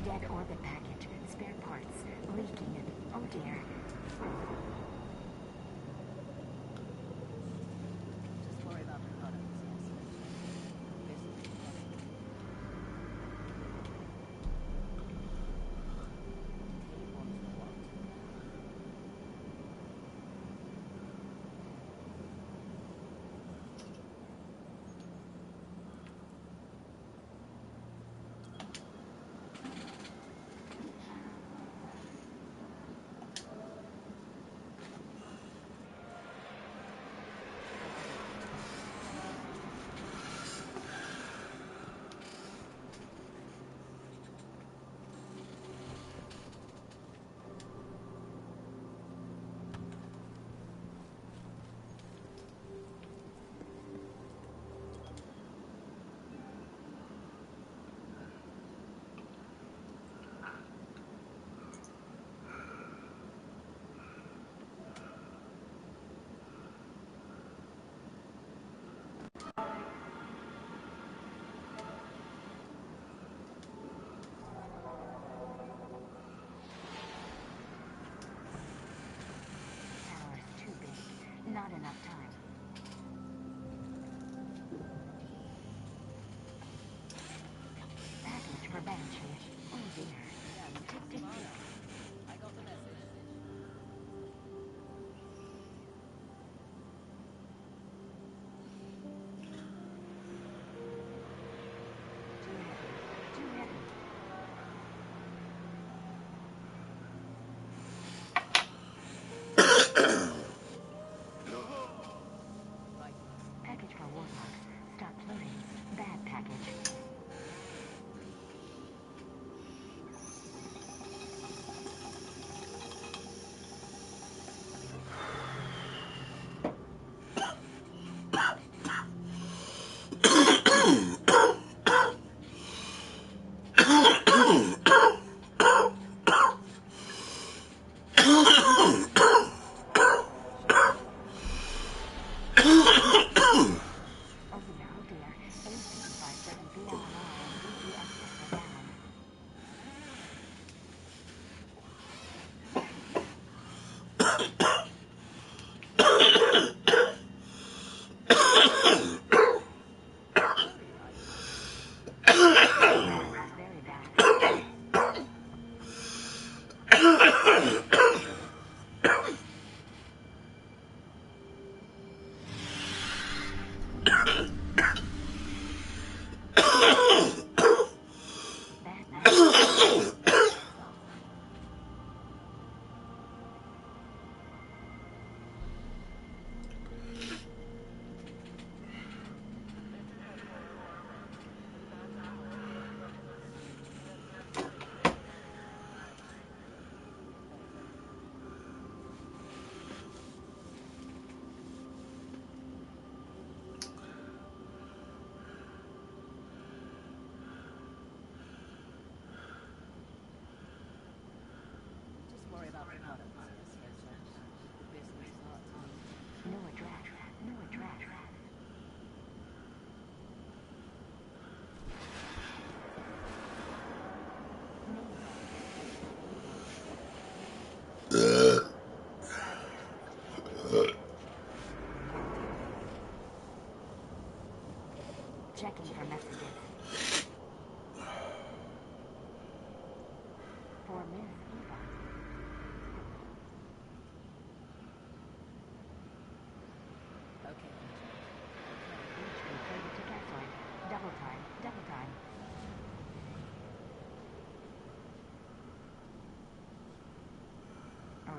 Dead orbit package, spare parts, leaking. Oh dear. Just worry about the products, yes. Basically, Kate wants the what?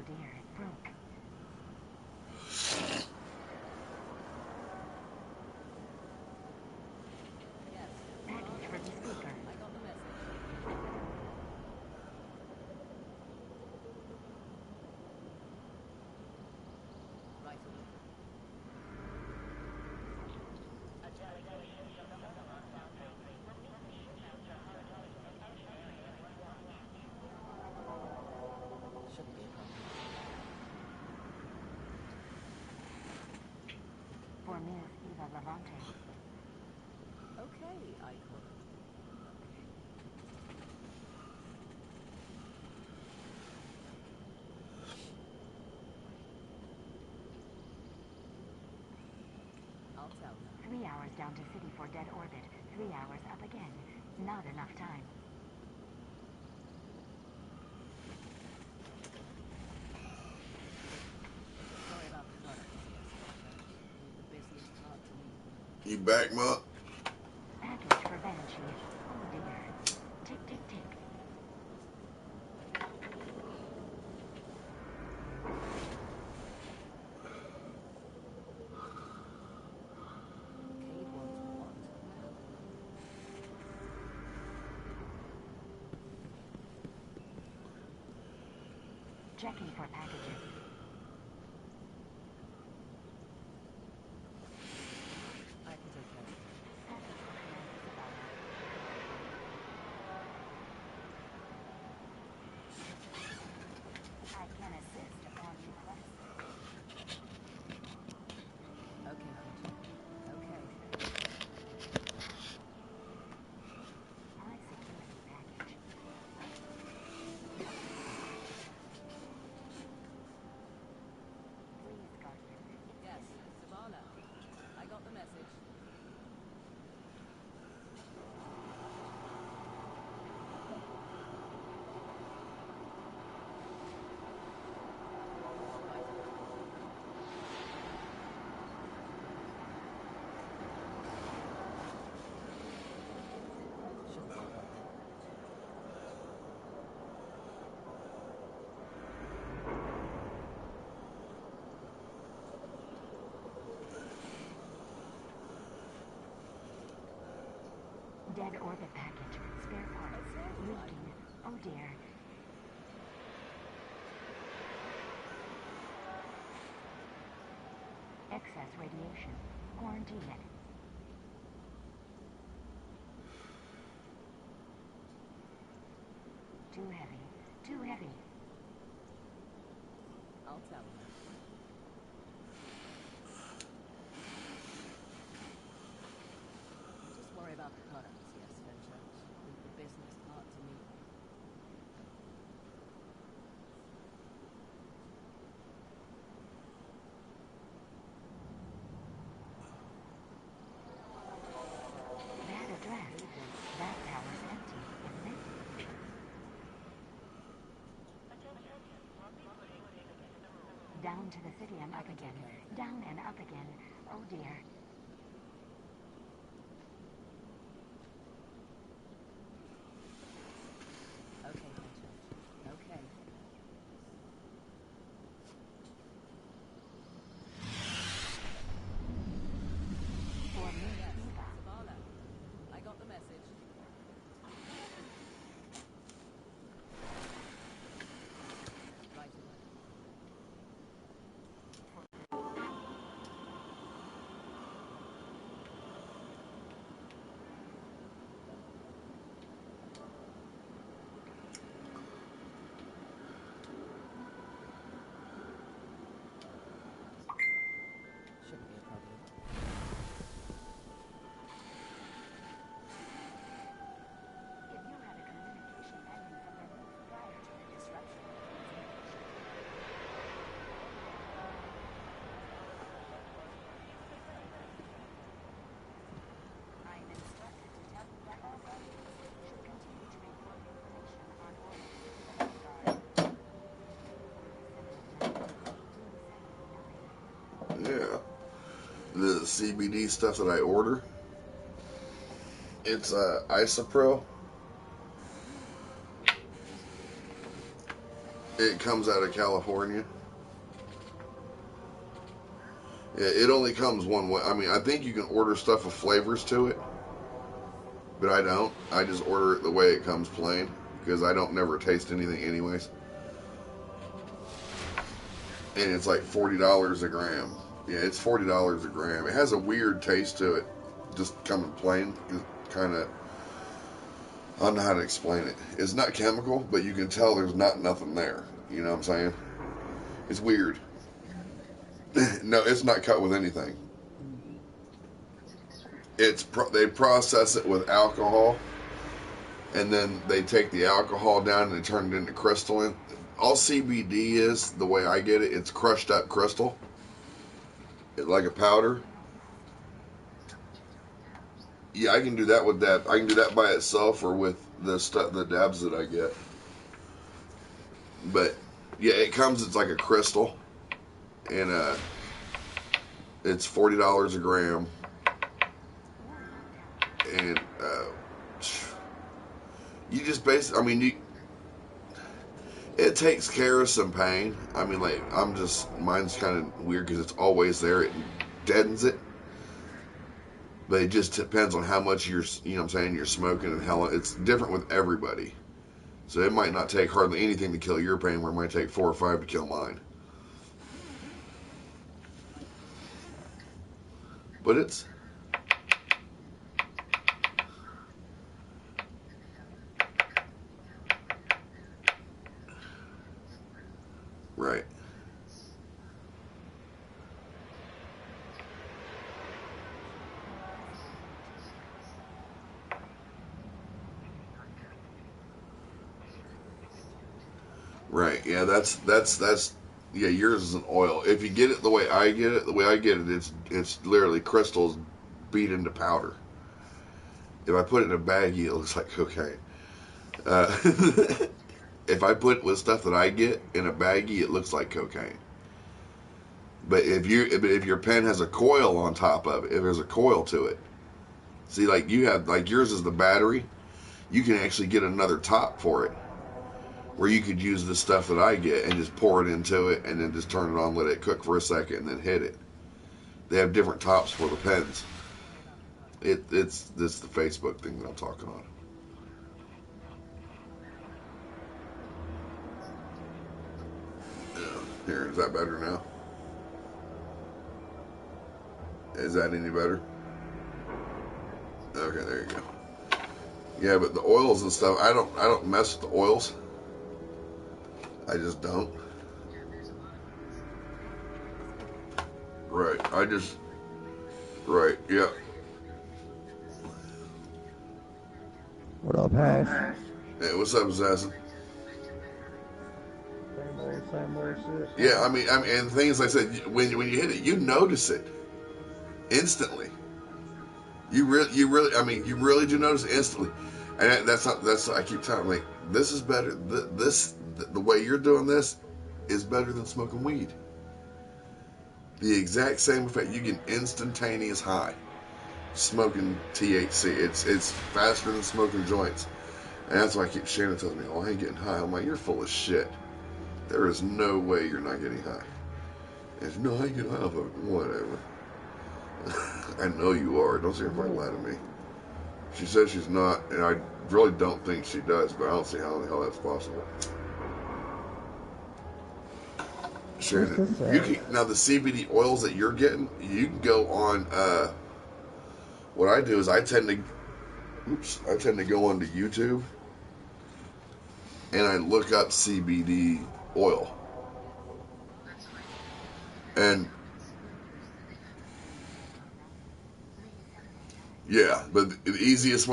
Oh dear, it broke. Yes. Package for the speaker. I got the message. Right away. Shouldn't be a problem. For Ms. Eva Levante. Okay, Eichel. I'll tell her. 3 hours down to city for dead orbit. 3 hours up again. Not enough time. Sorry about the products, yes, Spencer. Leave the business part to me. You back, Mutt? Package for Banshee. Oh dear. Tick, tick, tick. Cade wants what? Checking for packages. I can take care of it. Package for Commander Zavala. I can assist upon request. Okay, Hunter. Okay. High security package. Please, Guardian. Yes, Zavala. I got the message. Shouldn't be a problem. Dead orbit package. Spare parts. Okay, Leaking. Oh dear. Excess radiation. Quarantine it. Too heavy. Too heavy. I'll tell her. Just worry about the products, yes, Spencer. Leave the business part to me. That address. That tower's empty, isn't it? Down to the city and up again. Down and up again. Oh dear. Okay, Hunter. Okay. For Ms. Yes, Eva. Zavala. I got the message. Right away. Shouldn't be a problem. If you had a communication pending from the roof prior to the disruption, I am instructed to tell you that all guardians should continue to report information on orders to the Vanguard. Yeah. The CBD stuff that I order, it's Isopril. It comes out of California. Yeah, it only comes one way. I mean, I think you can order stuff with flavors to it, but I don't. I just order it the way it comes plain because I don't never taste anything anyways. And it's like $40 a gram. Yeah, it's $40 a gram. It has a weird taste to it, just coming plain. Kind of, I don't know how to explain it. It's not chemical, but you can tell there's nothing there. You know what I'm saying? It's weird. No, it's not cut with anything. They process it with alcohol, and then they take the alcohol down and they turn it into crystalline. All CBD is, the way I get it, it's crushed up crystal, like a powder. Yeah, I can do that with that. I can do that by itself or with the dabs that I get. But yeah, it's like a crystal, and it's $40 a gram, and you just basically, I mean, it takes care of some pain. I mean, like, mine's kind of weird because it's always there. It deadens it. But it just depends on how much you're smoking and how it's different with everybody. So it might not take hardly anything to kill your pain, where it might take 4 or 5 to kill mine. But it's... Right. Right. Yeah, that's yeah, yours is an oil. If you get it the way I get it, it's literally crystals beat into powder. If I put it in a baggie, it looks like cocaine. If I put it with stuff that I get in a baggie, it looks like cocaine. But if your pen has a coil on top of it, if there's a coil to it, see, like yours is the battery, you can actually get another top for it, where you could use the stuff that I get and just pour it into it and then just turn it on, let it cook for a second, and then hit it. They have different tops for the pens. It's the Facebook thing that I'm talking on. Yeah. Here, is that better now? Is that any better? Okay, there you go. Yeah, but the oils and stuff, I don't mess with the oils. I just don't. Right. Right. Yeah. What up, Hash? Hey, what's up, Assassin? Same old shit. Yeah, I mean, and the thing is, like I said, when you hit it, you notice it instantly. You really do notice it instantly. And that's I keep telling them, like, this is better. The way you're doing this is better than smoking weed. The exact same effect. You get instantaneous high smoking THC. It's faster than smoking joints. And that's why Shannon tells me, oh, I ain't getting high. I'm like, you're full of shit. There is no way you're not getting high. And no, I ain't getting high. Whatever. I know you are. Don't sit here and lie to me. She says she's not, and I really don't think she does, but I don't see how in the hell that's possible. Shannon, now the CBD oils that you're getting, you can go on, what I do is I tend to go onto YouTube and I look up CBD oil. And yeah, but the easiest,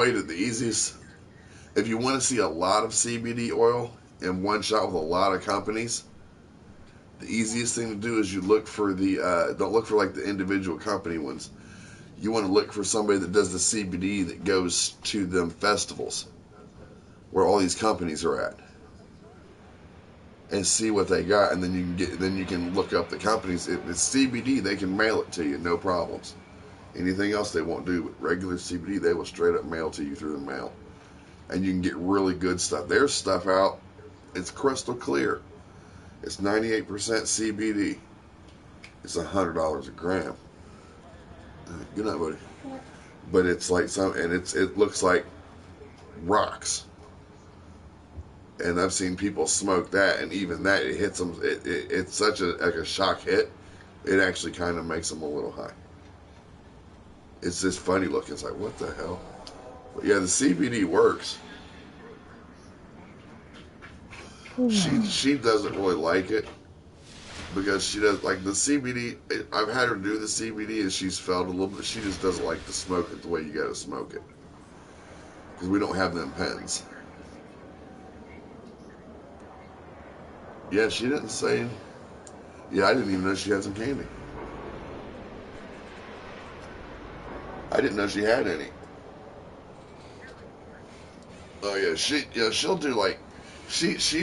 if you want to see a lot of CBD oil in one shot with a lot of companies, the easiest thing to do is you look for don't look for like the individual company ones. You want to look for somebody that does the CBD that goes to them festivals where all these companies are at, and see what they got, and then you can look up the companies. If it's CBD, they can mail it to you, no problems. Anything else they won't do. With regular CBD, they will straight up mail to you through the mail, and you can get really good stuff. There's stuff out. It's crystal clear. It's 98% CBD. It's $100 a gram. Good night, buddy. But it's like it looks like rocks. And I've seen people smoke that, and even that, it hits them. It's such a shock hit. It actually kind of makes them a little high. It's just funny looking. It's like, what the hell? But yeah, the CBD works. She doesn't really like it because she does like the CBD. I've had her do the CBD, and she's felt a little bit. She just doesn't like to smoke it the way you got to smoke it because we don't have them pens. Yeah, she didn't say. Yeah, I didn't even know she had some candy. I didn't know she had any. Oh yeah, she'll do like she's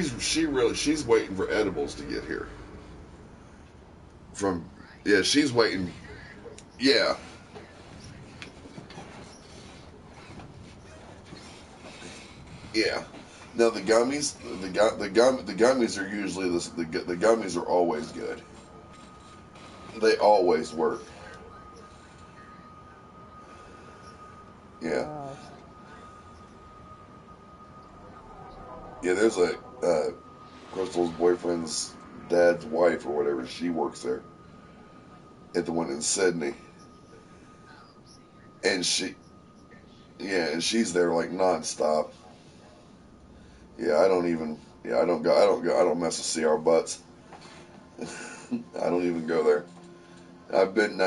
waiting for edibles to get here. She's waiting. Yeah. Yeah. No, the gummies, the gummies are usually the gummies are always good. They always work. Yeah. Wow. Yeah, there's a Crystal's boyfriend's dad's wife or whatever. She works there at the one in Sydney, and she's there like nonstop. Yeah, I don't even. Yeah, I don't go. I don't mess with CR butts. I don't even go there. I've been.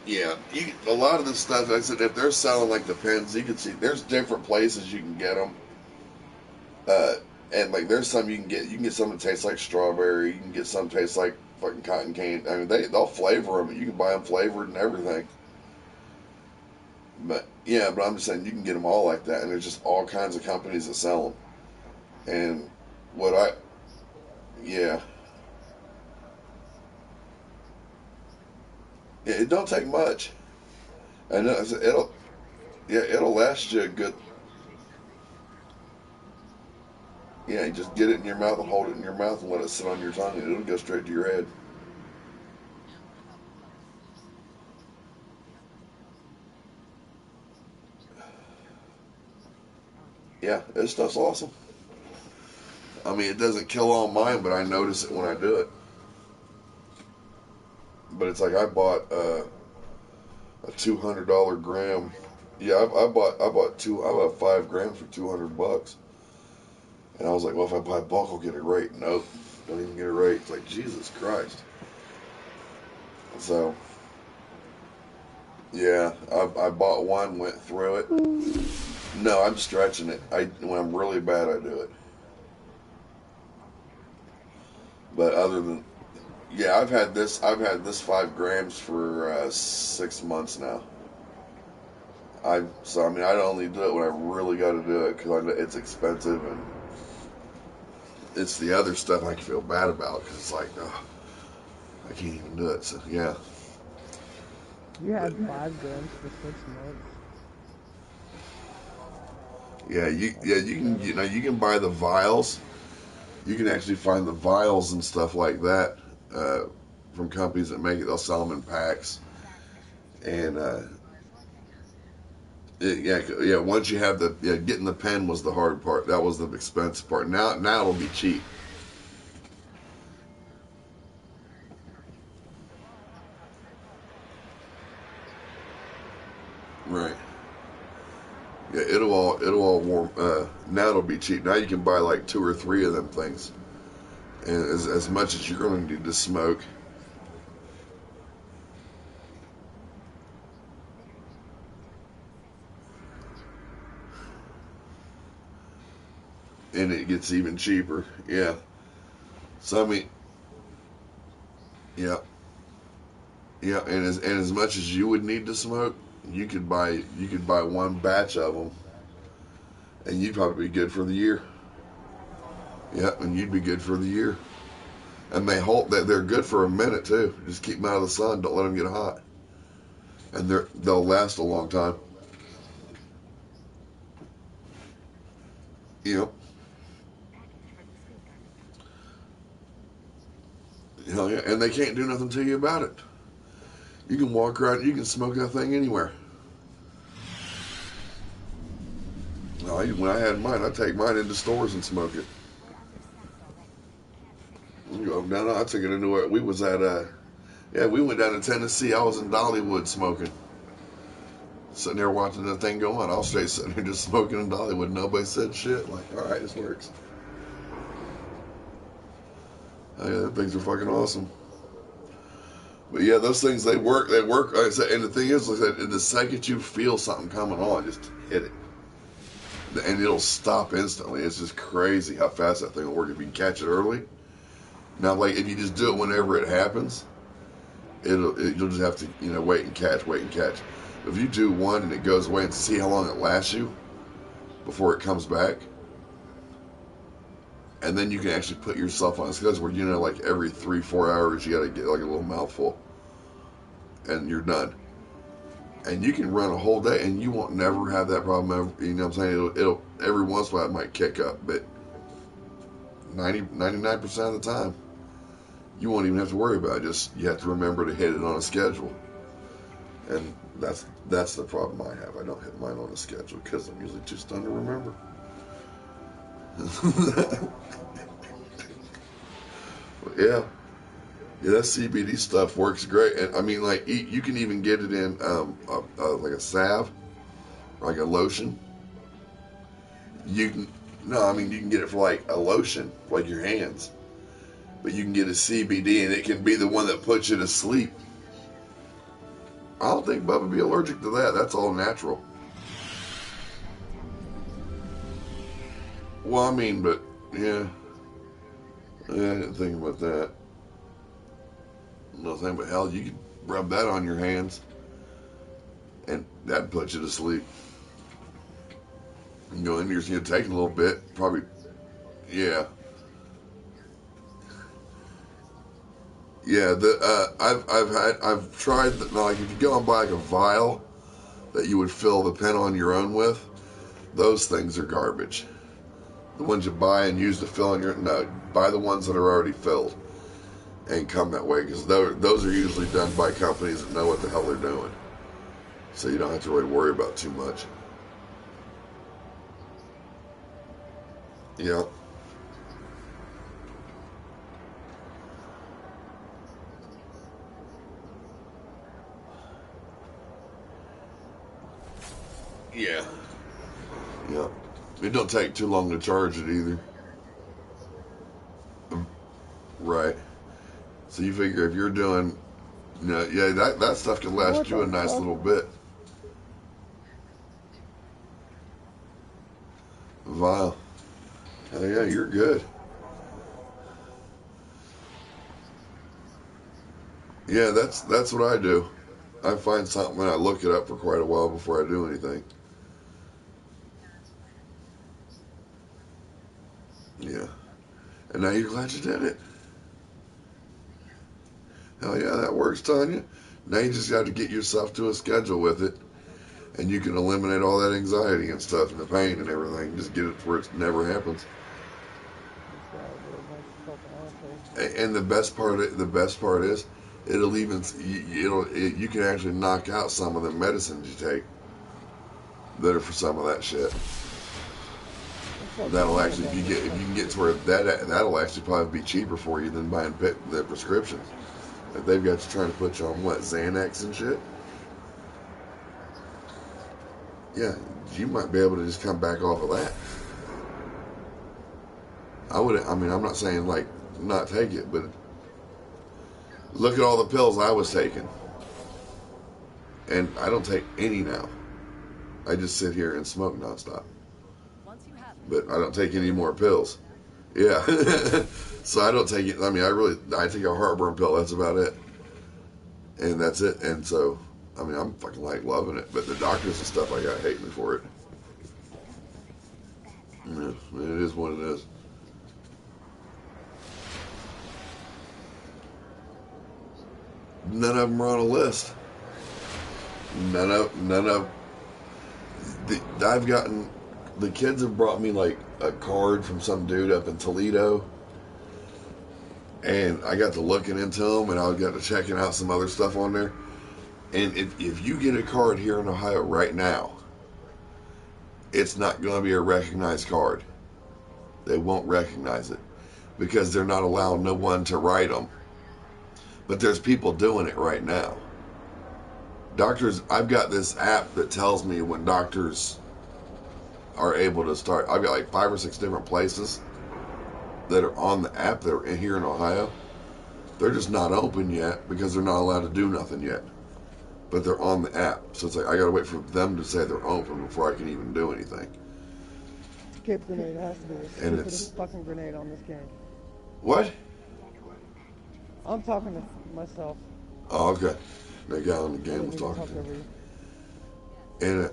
Yeah, a lot of the stuff. Like I said, if they're selling like the pens, you can see there's different places you can get them. And like there's some you can get. You can get some that taste like strawberry. You can get some that taste like fucking cotton candy. I mean, they'll flavor them. You can buy them flavored and everything. But yeah, but I'm just saying you can get them all like that, and there's just all kinds of companies that sell them. And what I, yeah, it don't take much, and it'll last you a good. Yeah, you just get it in your mouth and hold it in your mouth and let it sit on your tongue, and it'll go straight to your head. Yeah, this stuff's awesome. I mean, it doesn't kill all mine, but I notice it when I do it. But it's like I bought a $200 gram. Yeah, I bought 5 grams for $200, and I was like, well, if I buy bulk, I'll get a rate. Nope, don't even get a rate. It's like Jesus Christ. So yeah, I bought one, went through it. No, I'm stretching it. When I'm really bad, I do it. But other than yeah, I've had this 5 grams for 6 months now. So I mean I only do it when I really got to do it because it's expensive and it's the other stuff I feel bad about because it's like oh, I can't even do it. So yeah. You had 5 grams for 6 months. Yeah, you can buy the vials. You can actually find the vials and stuff like that from companies that make it. They'll sell them in packs, and once you have getting the pen was the hard part. That was the expensive part. Now it'll be cheap. Right. Yeah, it'll all warm. Now it'll be cheap. Now you can buy like 2 or 3 of them things, and as much as you're going to need to smoke. And it gets even cheaper. Yeah. So I mean, yeah, yeah, and as much as you would need to smoke, you could buy one batch of them, and you'd probably be good for the year. Yeah, and you'd be good for the year. And they're good for a minute too. Just keep them out of the sun. Don't let them get hot, and they'll last a long time. You know, hell yeah, and they can't do nothing to you about it. You can walk around, you can smoke that thing anywhere. When I had mine, I take mine into stores and smoke it. You go down. I took it into it. We was at yeah, we went down to Tennessee. I was in Dollywood smoking, sitting there watching the thing go on. I'll stay sitting here just smoking in Dollywood. Nobody said shit. Like, all right, this works. Oh, yeah, those things are fucking awesome. But yeah, those things they work. They work. Like I said, and the thing is, like I said, the second you feel something coming on, just hit it, and it'll stop instantly. It's just crazy how fast that thing will work if you can catch it early. Now, like if you just do it whenever it happens, you'll just have to wait and catch, wait and catch. If you do one and it goes away and see how long it lasts you before it comes back, and then you can actually put yourself on a schedule where like every 3-4 hours you got to get like a little mouthful, and you're done. And you can run a whole day and you won't never have that problem ever. You know what I'm saying? It'll every once in a while it might kick up, but 99% of the time you won't even have to worry about it. Just you have to remember to hit it on a schedule, and that's the problem I have. I don't hit mine on a schedule because I'm usually too stunned to remember. Yeah, that CBD stuff works great, and I mean, like you can even get it in like a salve, like a lotion. You can you can get it for like a lotion, like your hands, but you can get a CBD, and it can be the one that puts you to sleep. I don't think Bubba would be allergic to that. That's all natural. Well, I mean, but yeah. I didn't think about that. Nothing but hell, you could rub that on your hands, and that'd put you to sleep. You go in here, you're taking a little bit, probably, yeah. Yeah, I've tried like if you go and buy like a vial that you would fill the pen on your own with, those things are garbage. The ones you buy and use to fill in buy the ones that are already filled and come that way, because those are usually done by companies that know what the hell they're doing, so you don't have to really worry about too much. Yeah. Yeah. Yeah. It don't take too long to charge it either. Right. So you figure if you're doing, yeah, that stuff can last you a nice little bit. Vial. Hell yeah, you're good. Yeah, that's what I do. I find something and I look it up for quite a while before I do anything. Yeah. And now you're glad you did it. Hell yeah, that works, Tanya. Now you just got to get yourself to a schedule with it, and you can eliminate all that anxiety and stuff and the pain and everything. Just get it to where it never happens. And the best part is, you can actually knock out some of the medicines you take that are for some of that shit. That'll actually, if you can get to where that'll actually probably be cheaper for you than buying the prescriptions. If they've got you trying to put you on Xanax and shit. Yeah, you might be able to just come back off of that. I'm not saying like not take it, but look at all the pills I was taking, and I don't take any now. I just sit here and smoke nonstop. But I don't take any more pills. Yeah. So I don't take it. I take a heartburn pill. That's about it. And that's it. And so, I'm fucking like loving it. But the doctors and stuff I got hate me for it. Yeah, it is what it is. None of them are on a list. None of. I've gotten the kids have brought me like a card from some dude up in Toledo, and I got to looking into them, and I got to checking out some other stuff on there. And if you get a card here in Ohio right now, it's not going to be a recognized card. They won't recognize it because they're not allowing no one to write them. But there's people doing it right now. Doctors, I've got this app that tells me when doctors are able to start. I've got like 5 or 6 different places that are on the app that are here in Ohio. They're just not open yet because they're not allowed to do nothing yet. But they're on the app. So it's like I got to wait for them to say they're open before I can even do anything. Cape grenade has to be the And stupidest fucking grenade on this game. What? I'm talking to myself. Oh, okay. That guy on the I game didn't was mean to talking talk to me. over you. And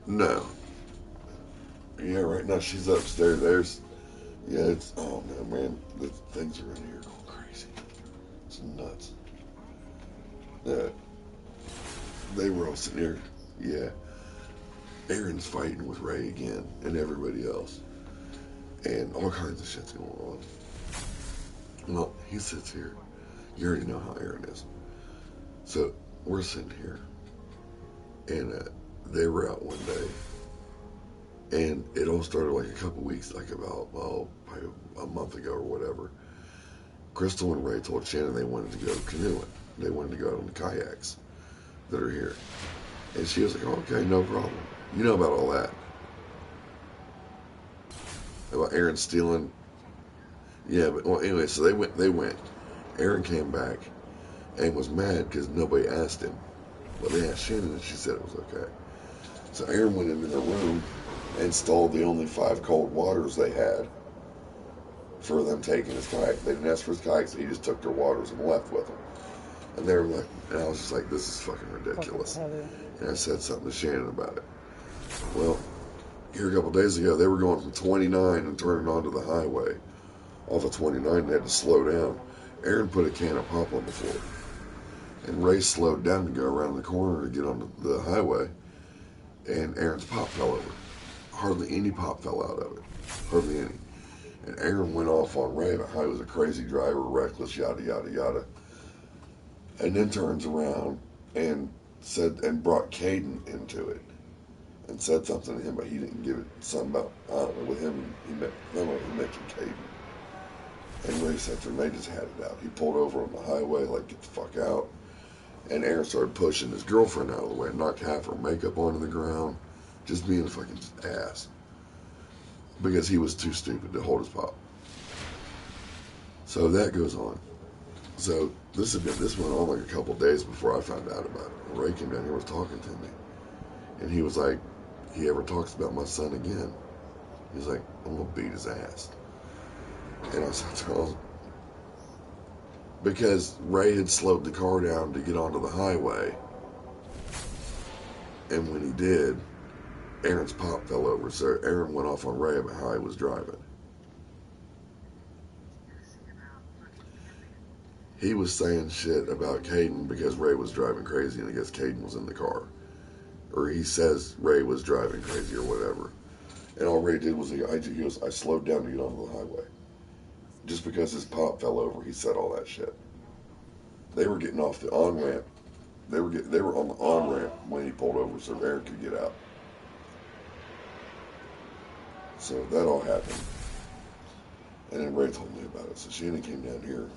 no. Yeah, right now she's upstairs. It's, oh no, man, the things are in here going crazy. It's nuts. Yeah. They were all sitting here. Yeah. Aaron's fighting with Ray again and everybody else. And all kinds of shit's going on. Well, he sits here. You already know how Aaron is. So we're sitting here. And they were out one day. And it all started like a couple weeks, like about, probably a month ago or whatever. Crystal and Ray told Shannon they wanted to go canoeing. They wanted to go out on the kayaks that are here. And she was like, oh, okay, no problem. You know about all that. About Aaron stealing. Yeah, but well, anyway, so they went. Aaron came back and was mad because nobody asked him. Well, they asked Shannon and she said it was okay. So Aaron went into their room and stole the only 5 cold waters they had for them taking his kayak. They didn't ask for his kayak, so he just took their waters and left with them. And they were like, and I was just like, this is fucking ridiculous. And I said something to Shannon about it. Well, here a couple days ago, they were going from 29 and turning onto the highway. Off of 29, they had to slow down. Aaron put a can of pop on the floor. And Ray slowed down to go around the corner to get on the highway. And Aaron's pop fell over. Hardly any pop fell out of it. Hardly any. And Aaron went off on Ray about how he was a crazy driver, reckless, yada, yada, yada. And then turns around and brought Caden into it. And said something to him, but he didn't give it something about, I don't know, with him, he mentioned Caden. And Ray said to him, they just had it out. He pulled over on the highway, like, get the fuck out. And Aaron started pushing his girlfriend out of the way, knocked half her makeup onto the ground, just being a fucking ass. Because he was too stupid to hold his pop. So that goes on. So this went on like a couple days before I found out about it. Ray came down here and was talking to me. And he was like, he ever talks about my son again, he's like, I'm going to beat his ass. And I said, because Ray had slowed the car down to get onto the highway. And when he did, Aaron's pop fell over. So Aaron went off on Ray about how he was driving. He was saying shit about Caden because Ray was driving crazy and I guess Caden was in the car. Or he says Ray was driving crazy or whatever. And all Ray did was I slowed down to get onto the highway. Just because his pop fell over, he said all that shit. They were getting off the on-ramp. They were on the on-ramp when he pulled over so Aaron could get out. So that all happened. And then Ray told me about it. So Shannon came down here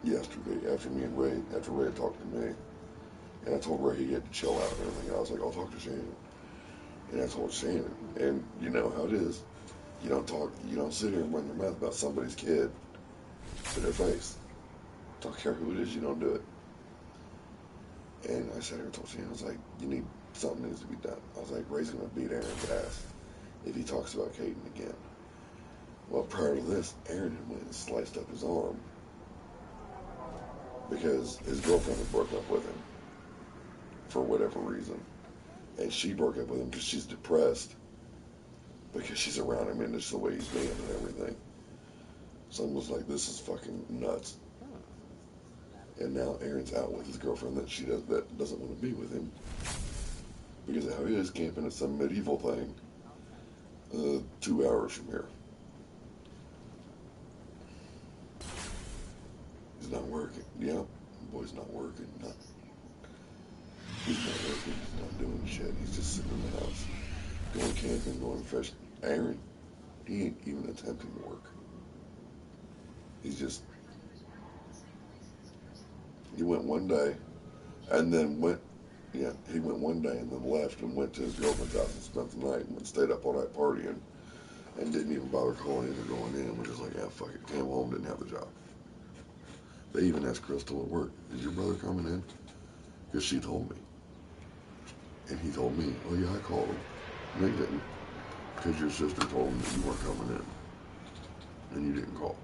yesterday after Ray had talked to me. And I told Ray he had to chill out and everything. And I was like, I'll talk to Shannon. And I told Shannon. And you know how it is. You don't sit here and run your mouth about somebody's kid to their face. Don't care who it is, you don't do it. And I sat here and told Shannon, I was like, something needs to be done. I was like, Ray's going to beat Aaron's ass if he talks about Caden again. Well, prior to this, Aaron had went and sliced up his arm because his girlfriend had broke up with him for whatever reason. And she broke up with him because she's depressed because she's around him and it's the way he's being and everything. Someone was like, this is fucking nuts. And now Aaron's out with his girlfriend that doesn't want to be with him because of how he is camping at some medieval thing 2 hours from here. He's not working. Yeah, the boy's not working. He's not working. He's not doing shit. He's just sitting in the house, going camping, going fishing. Aaron, he ain't even attempting to work. He's just, he went one day and then he went one day and then left and went to his girlfriend's house and spent the night and stayed up all night partying and didn't even bother calling in or going in. We're just like, yeah, fuck it. Came home, didn't have the job. They even asked Crystal at work, is your brother coming in? Because she told me. And he told me, oh yeah, I called him. No, you didn't. Because your sister told him that you weren't coming in. And you didn't call.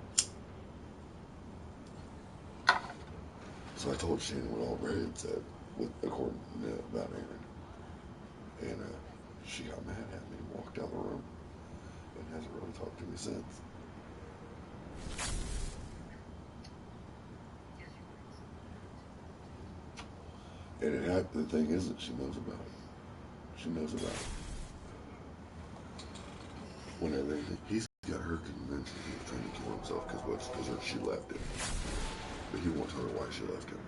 So I told Shannon what all Ray had said, according about Aaron. And she got mad at me and walked out the room. And hasn't really talked to me since. And the thing is that she knows about it. She knows about it. Whenever he's got her convinced that he was trying to kill himself because she left him. But he won't tell her why she left him.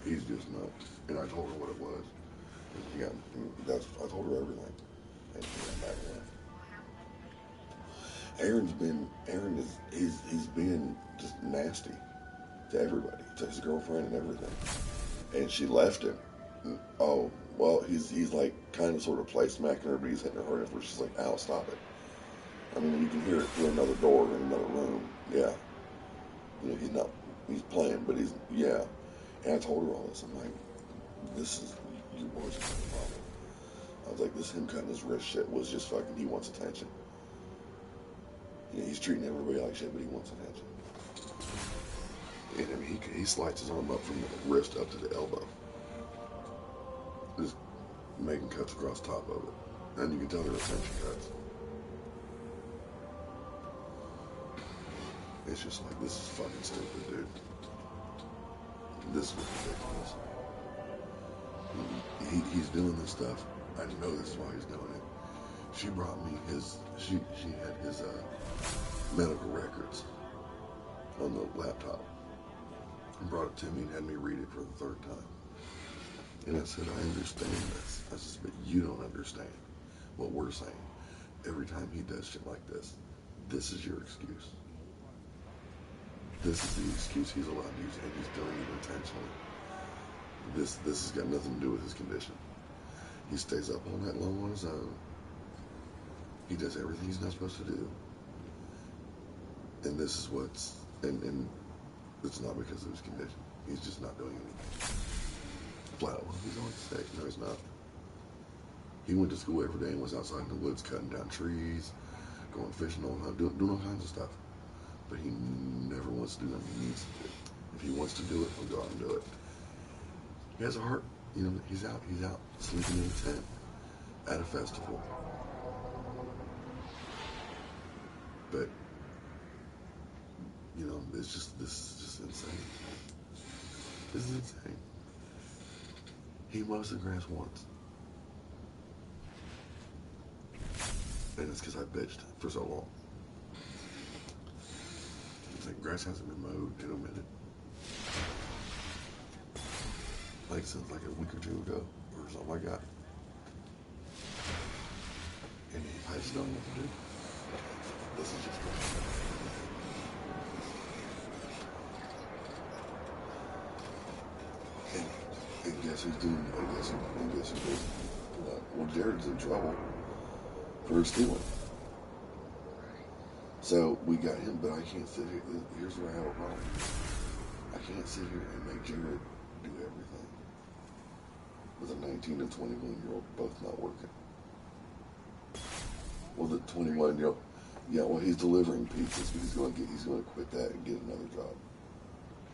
He's just not. And I told her what it was. I told her everything. And she went back around. He's been just nasty to everybody, to his girlfriend and everything. And she left him. Oh, well, he's like kind of sort of play smacking her, but he's hitting her hard enough where she's like, ow, stop it. I mean, you can hear it through another door in another room. Yeah. You know, he's playing, but yeah. And I told her all this. I'm like, this is, your boy's got a problem. I was like, this him cutting his wrist shit was just fucking, he wants attention. He's treating everybody like shit, but he wants attention. And I mean, he slides his arm up from the wrist up to the elbow. Just making cuts across the top of it. And you can tell they're attention cuts. It's just like, this is fucking stupid, dude. This is ridiculous. He's doing this stuff. I know this is why he's doing it. She brought me she had his medical records on the laptop and brought it to me and had me read it for the third time. And I said, I understand this. I said, but you don't understand what we're saying. Every time he does shit like this is your excuse. This is the excuse he's allowed to use, and he's doing it intentionally. This has got nothing to do with his condition. He stays up all night long on his own. He does everything he's not supposed to do. And this is and it's not because of his condition. He's just not doing anything. Flat out, he's always sick. No, he's not. He went to school every day and was outside in the woods cutting down trees, going fishing all the time, doing all kinds of stuff. But he never wants to do nothing he needs to do. If he wants to do it, he'll go out and do it. He has a heart. He's out sleeping in a tent at a festival. But, this is just insane. This is insane. He mows the grass once. And it's because I bitched for so long. It's like, grass hasn't been mowed in a minute. Like since like a week or two ago, or something like that. And I just don't know what to do. This is just and guess who's doing? I guess who's doing? Well, Jared's in trouble for stealing. So we got him, but I can't sit here. Here's where I have a problem. I can't sit here and make Jared do everything with a 19 and 21-year-old both not working. Well, the 21-year-old, yeah, well, he's delivering pizzas, but he's going to quit that and get another job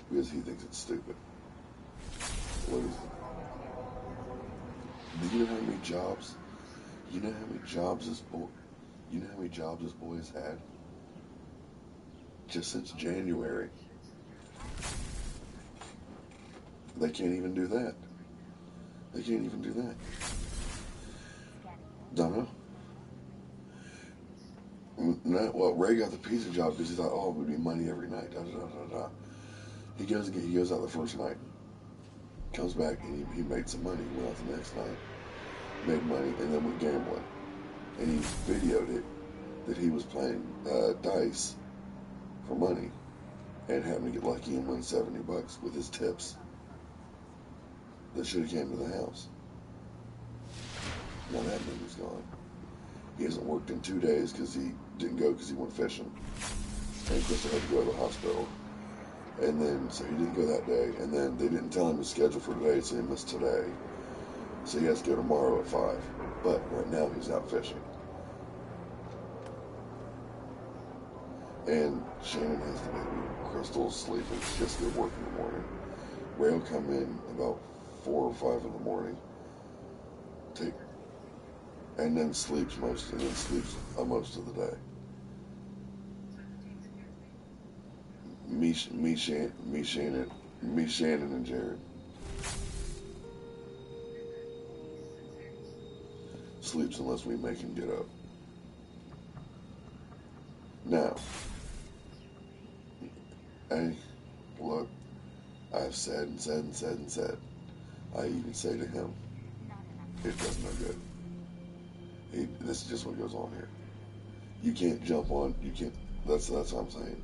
because he thinks it's stupid. What is it? Do you know how many jobs? You know how many jobs this boy? You know how many jobs this boy has had? Just since January. They can't even do that. They can't even do that. Donna, No, well, Ray got the pizza job because he thought, oh, it would be money every night. Da, da, da, da, da. He goes out the first night, comes back, and he made some money. Went out the next night, made money, and then went gambling. And he videoed it that he was playing dice for money and happened to get lucky and won $70 with his tips that should have came to the house. Now that money's gone. He hasn't worked in 2 days because he didn't go because he went fishing. And Crystal had to go to the hospital. And then, so he didn't go that day. And then they didn't tell him his schedule for today, so he missed today. So he has to go tomorrow at 5. But right now he's out fishing. And Shannon has the baby. Crystal's sleeping. She has to go to work in the morning. Ray will come in about 4 or 5 in the morning. And then sleeps most of the day. Me, Shannon, and Jared. Sleeps unless we make him get up. Now, hey, look, I've said and said and said and said. I even say to him, it does no good. This is just what goes on here. You can't jump on. You can't. That's what I'm saying.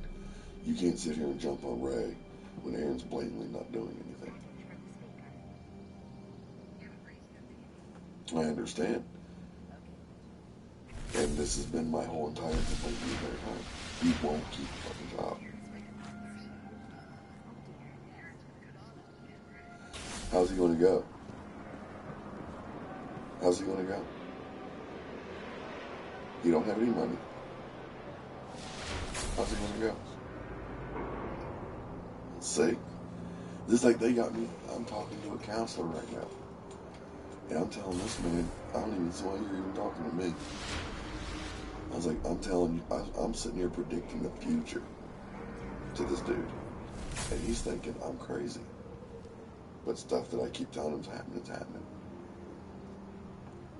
You can't sit here and jump on Ray when Aaron's blatantly not doing anything. I understand. And this has been my whole entire complaint the entire time. He won't keep the fucking job. How's he going to go? How's he going to go? You don't have any money. How's he going to go? See? This is like they got me. I'm talking to a counselor right now. And I'm telling this man, I don't even see why you're even talking to me. I was like, I'm telling you, I'm sitting here predicting the future to this dude. And he's thinking I'm crazy. But stuff that I keep telling him's happening, it's happening.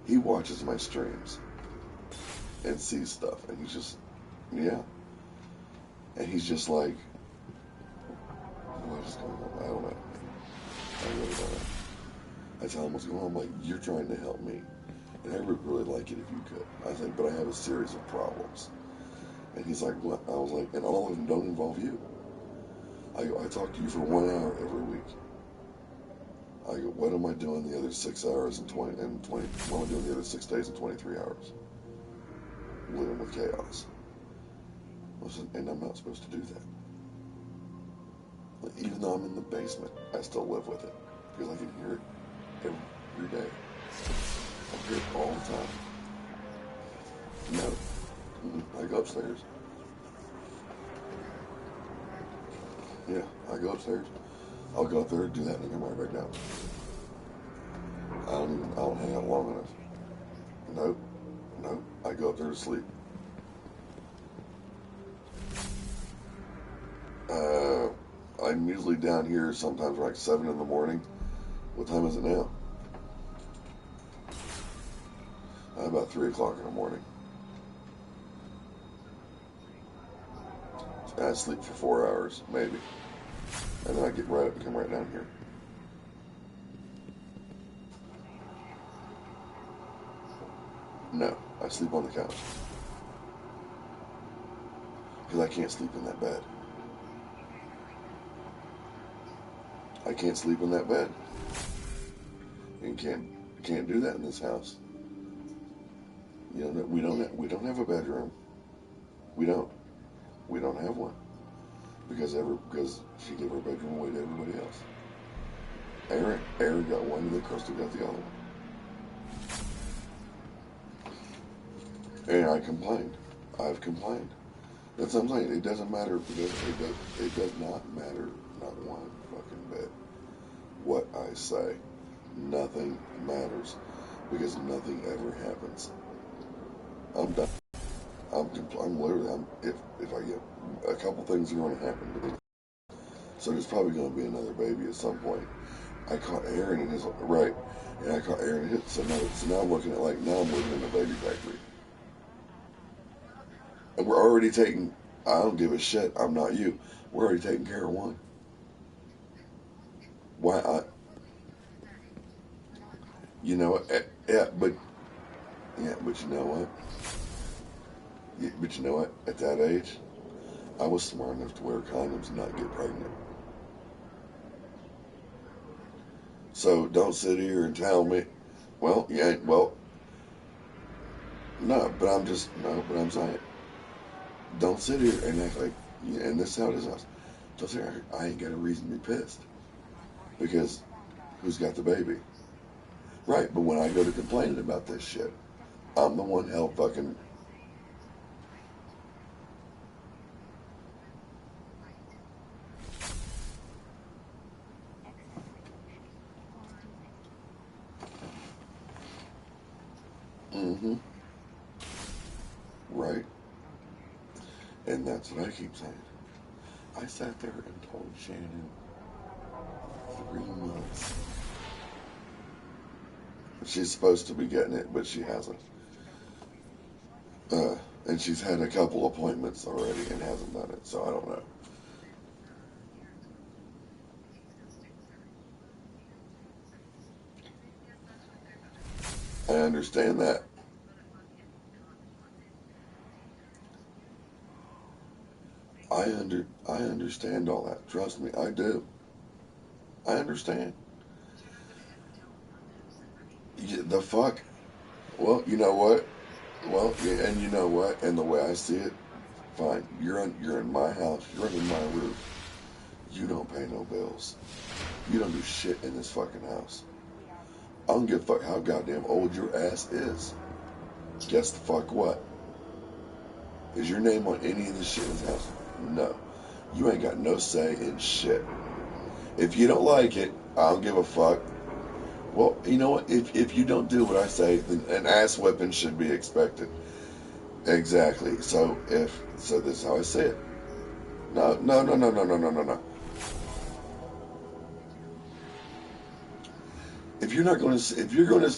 He watches my streams and sees stuff, and he's just, yeah. And he's just like, what is going on? I don't know. I really don't know. I tell him what's going on. I'm like, you're trying to help me. And I would really like it if you could. I said, but I have a series of problems. And he's like, what? I was like, and all of them don't involve you. I go, I talk to you for 1 hour every week. I go, what am I doing the other 6 hours and 20, what am I doing the other 6 days and 23 hours? Living with chaos. Listen, and I'm not supposed to do that. Even though I'm in the basement, I still live with it. Because I can hear it every day. I hear it all the time. No. I go upstairs. Yeah, I go upstairs. I'll go up there, do that, and come right back down. I don't hang out long enough. Nope. I go up there to sleep. I'm usually down here sometimes like 7 in the morning. What time is it now? About 3 o'clock in the morning. I sleep for 4 hours, maybe. And then I get right up and come right down here. No, I sleep on the couch. Because I can't sleep in that bed. I can't sleep in that bed. And can't do that in this house. You know, we don't have a bedroom. We don't have one. Because she gave her bedroom away to everybody else. Aaron got one, and then Crystal got the other one. And I complained. I've complained. That's what I'm saying. It doesn't matter. It does not matter, not one fucking bit, what I say. Nothing matters because nothing ever happens. I'm done. I'm literally. If I get a couple things are going to happen. So there's probably going to be another baby at some point. I caught Aaron in his right, and I caught Aaron in his. So now I'm looking at now I'm living in a baby factory. And we're already taking, I don't give a shit, I'm not you. We're already taking care of one. Why you know what? Yeah, but you know what? But you know what? At that age, I was smart enough to wear condoms and not get pregnant. So don't sit here and tell me, well, yeah, well, no, but I'm saying, don't sit here and act like, and this is how it is. Don't sit here, I ain't got a reason to be pissed. Because who's got the baby? Right, but when I go to complaining about this shit, I'm the one held fucking. Mm-hmm. Right. And that's what I keep saying. I sat there and told Shannon 3 months. She's supposed to be getting it, but she hasn't. And she's had a couple appointments already and hasn't done it, so I don't know. I understand that. I understand all that. Trust me, I do. I understand. The fuck? Well, you know what? Well, yeah, and you know what? And the way I see it, fine. You're in my house. You're under my roof. You don't pay no bills. You don't do shit in this fucking house. I don't give a fuck how goddamn old your ass is. Guess the fuck what? Is your name on any of this shit in this house? No. You ain't got no say in shit. If you don't like it, I don't give a fuck. Well, you know what? If you don't do what I say, then an ass whipping should be expected. Exactly. So this is how I say it. No. If you're gonna,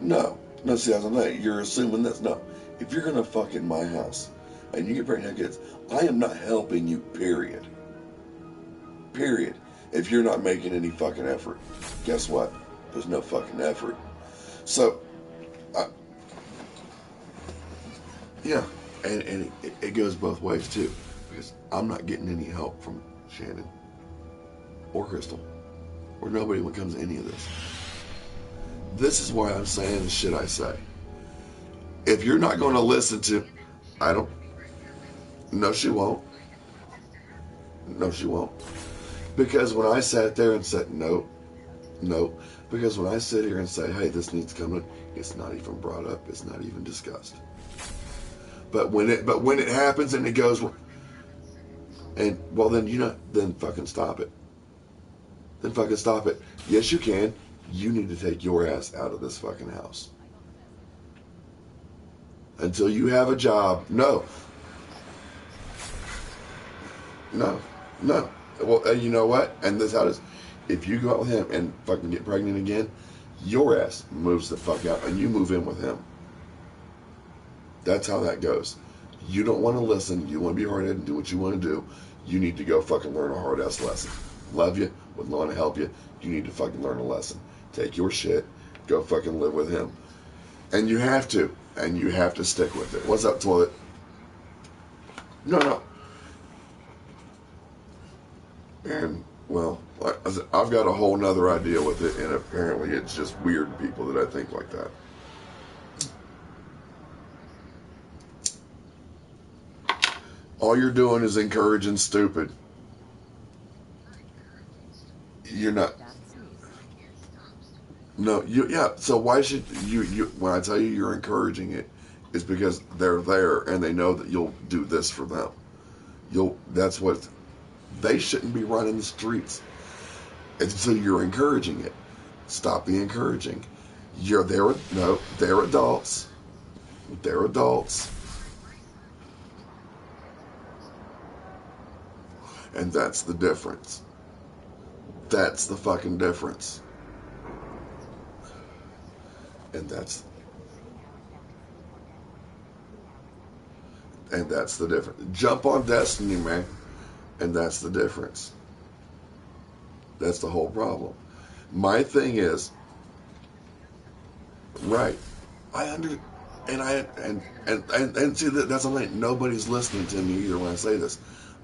no. See, as I'm saying, you're assuming this. No. If you're gonna fuck in my house and you get pregnant kids, I am not helping you. Period. Period. If you're not making any fucking effort, guess what? There's no fucking effort. So, yeah, and it goes both ways too, because I'm not getting any help from Shannon or Crystal or nobody when it comes to any of this. This is why I'm saying the shit I say. If you're not going to listen to, I don't. No, she won't. No, she won't. Because when I sat there and said no. Because when I sit here and say, hey, this needs coming, it's not even brought up. It's not even discussed. But when it happens and it goes, and well, then fucking stop it. Then fucking stop it. Yes, you can. You need to take your ass out of this fucking house. Until you have a job. No. Well, you know what? And this is how it is. If you go out with him and fucking get pregnant again, your ass moves the fuck out and you move in with him. That's how that goes. You don't want to listen. You want to be hard-headed and do what you want to do. You need to go fucking learn a hard-ass lesson. Love you. Would want to help you. You need to fucking learn a lesson. Take your shit. Go fucking live with him. And you have to. And you have to stick with it. What's up, toilet? No. And, well, I've got a whole nother idea with it, and apparently it's just weird people that I think like that. All you're doing is encouraging stupid. You're not. No, yeah. So why should you? When I tell you you're encouraging it, is because they're there and they know that you'll do this for them. That's what. They shouldn't be running the streets. And so you're encouraging it. Stop the encouraging. They're adults. They're adults. And that's the difference. That's the fucking difference. And And that's the difference. Jump on Destiny, man. And that's the difference. That's the whole problem. My thing is, right, I under and I and see that's the thing. Nobody's listening to me either when I say this.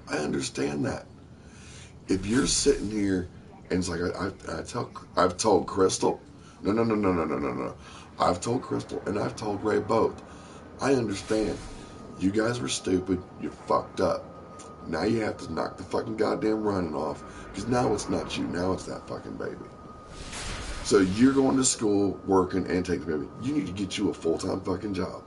I understand that. If you're sitting here and it's like I've told Crystal, no. I've told Crystal and I've told Ray both. I understand. You guys were stupid. You fucked up. Now you have to knock the fucking goddamn running off. Because now it's not you. Now it's that fucking baby. So you're going to school, working, and taking the baby. You need to get you a full-time fucking job.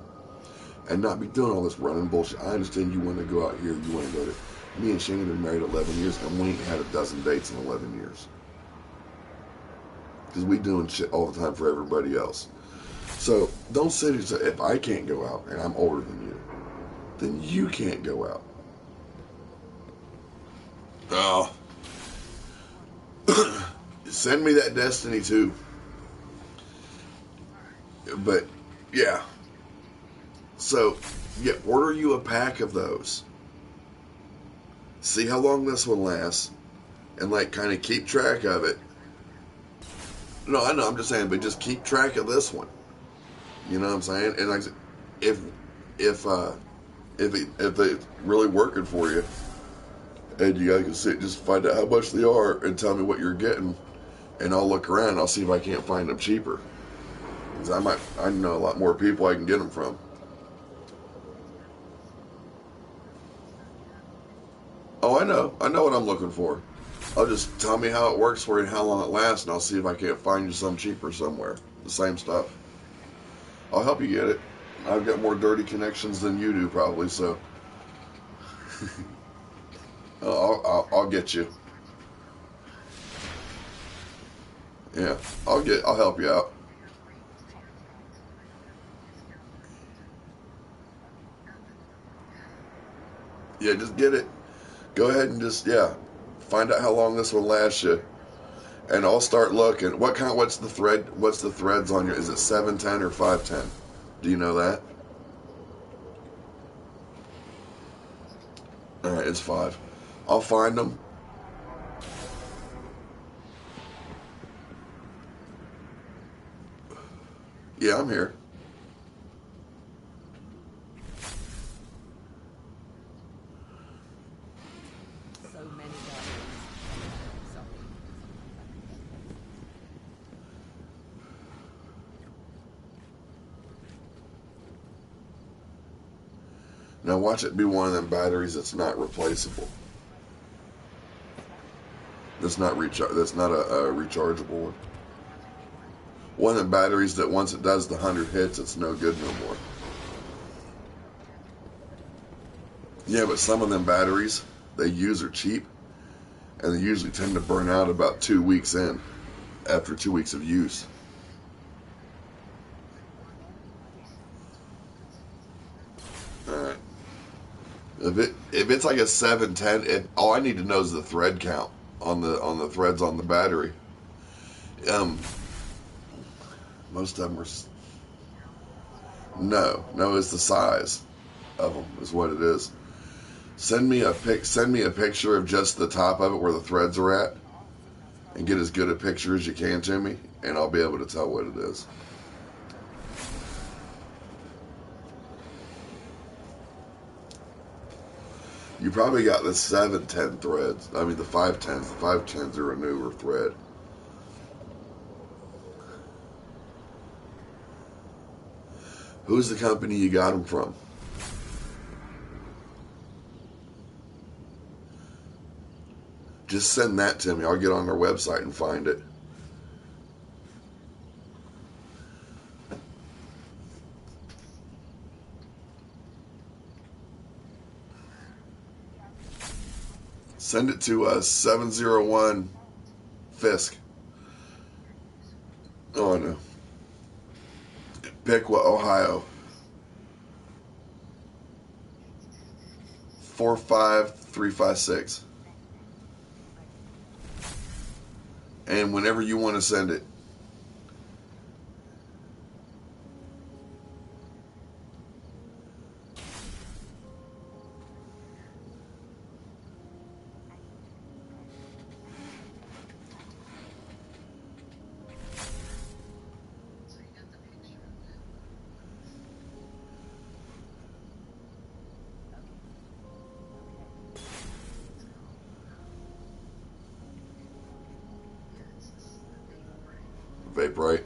And not be doing all this running bullshit. I understand you want to go out here. You want to go to... Me and Shane have been married 11 years, and we ain't had a dozen dates in 11 years. Because we doing shit all the time for everybody else. So don't sit here and say, if I can't go out, and I'm older than you, then you can't go out. Oh. Send me that Destiny 2. But, yeah. So, yeah, order you a pack of those. See how long this one lasts. And, like, kind of keep track of it. No, I know, I'm just saying, but just keep track of this one. You know what I'm saying? And, like, if it's really working for you, and you guys can sit, just find out how much they are and tell me what you're getting, and I'll look around and I'll see if I can't find them cheaper. Because I know a lot more people I can get them from. Oh, I know what I'm looking for. I'll just tell me how it works for you and how long it lasts, and I'll see if I can't find you some cheaper somewhere. The same stuff. I'll help you get it. I've got more dirty connections than you do, probably, so. I'll get you. Yeah, I'll help you out. Yeah, just get it. Go ahead and just, find out how long this one lasts you. And I'll start looking. What's the threads on your, is it 710 or 510? Do you know that? Alright, it's 5. I'll find them. Yeah, I'm here. So many guys. So. Now watch it be one of them batteries that's not replaceable. That's not a rechargeable one. One of the batteries that once it does the 100 hits, it's no good no more. Yeah, but some of them batteries they use are cheap, and they usually tend to burn out about 2 weeks in, after 2 weeks of use. All right. If it's like a 710, all I need to know is the thread count on the threads on the battery. Most of them are. No, it's the size of them is what it is. Send me a picture of just the top of it where the threads are at, and get as good a picture as you can to me, and I'll be able to tell what it is. You probably got the 710 threads. I mean the 510s. The 510s are a newer thread. Who's the company you got them from? Just send that to me. I'll get on their website and find it. Send it to 701 Fisk. Oh, I know. Piqua, Ohio. 45356. And whenever you want to send it. vape, right?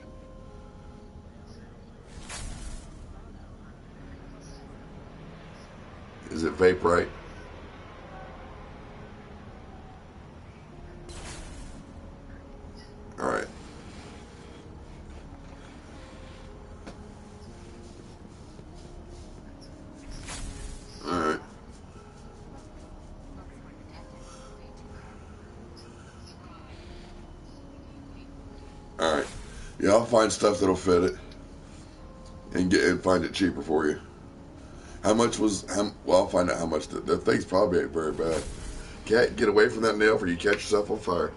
Is it vape, right? All right. All right. All right. Yeah, I'll find stuff that'll fit it and find it cheaper for you. How much was? Well, I'll find out how much. That thing's probably ain't very bad. Cat, get away from that nail before you catch yourself on fire.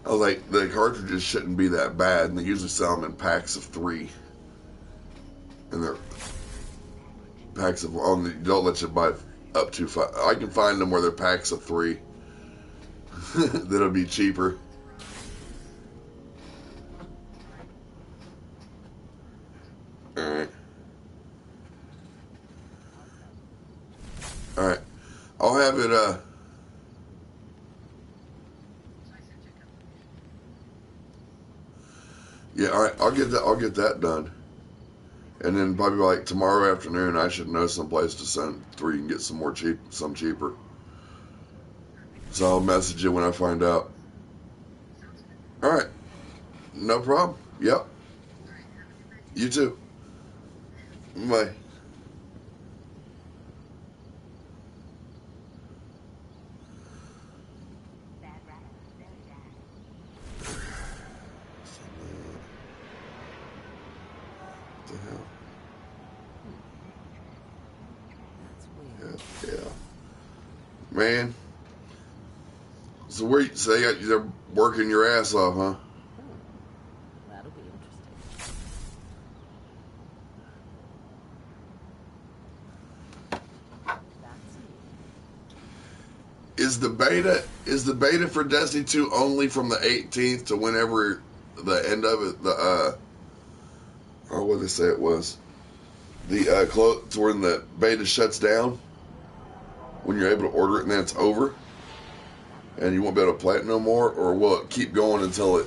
I was like, the cartridges shouldn't be that bad, and they usually sell them in packs of 3. And they're packs of don't let you buy up to 5. I can find them where they're packs of 3. That'll be cheaper. All right. All right. I'll have it. Yeah. All right. I'll get that. I'll get that done. And then probably like tomorrow afternoon, I should know some place to send where you can get some cheaper. So I'll message you when I find out. All right. No problem. Yep. You too. Bye. Bad rat, very bad. What the hell? That's weird. Yeah. Man. So they're working your ass off, huh? That'll be interesting. That's Is the beta for Destiny 2 only from the 18th to whenever the end of it, or what did they say it was? To when the beta shuts down, when you're able to order it and then it's over, and you won't be able to play it no more, or will it keep going until it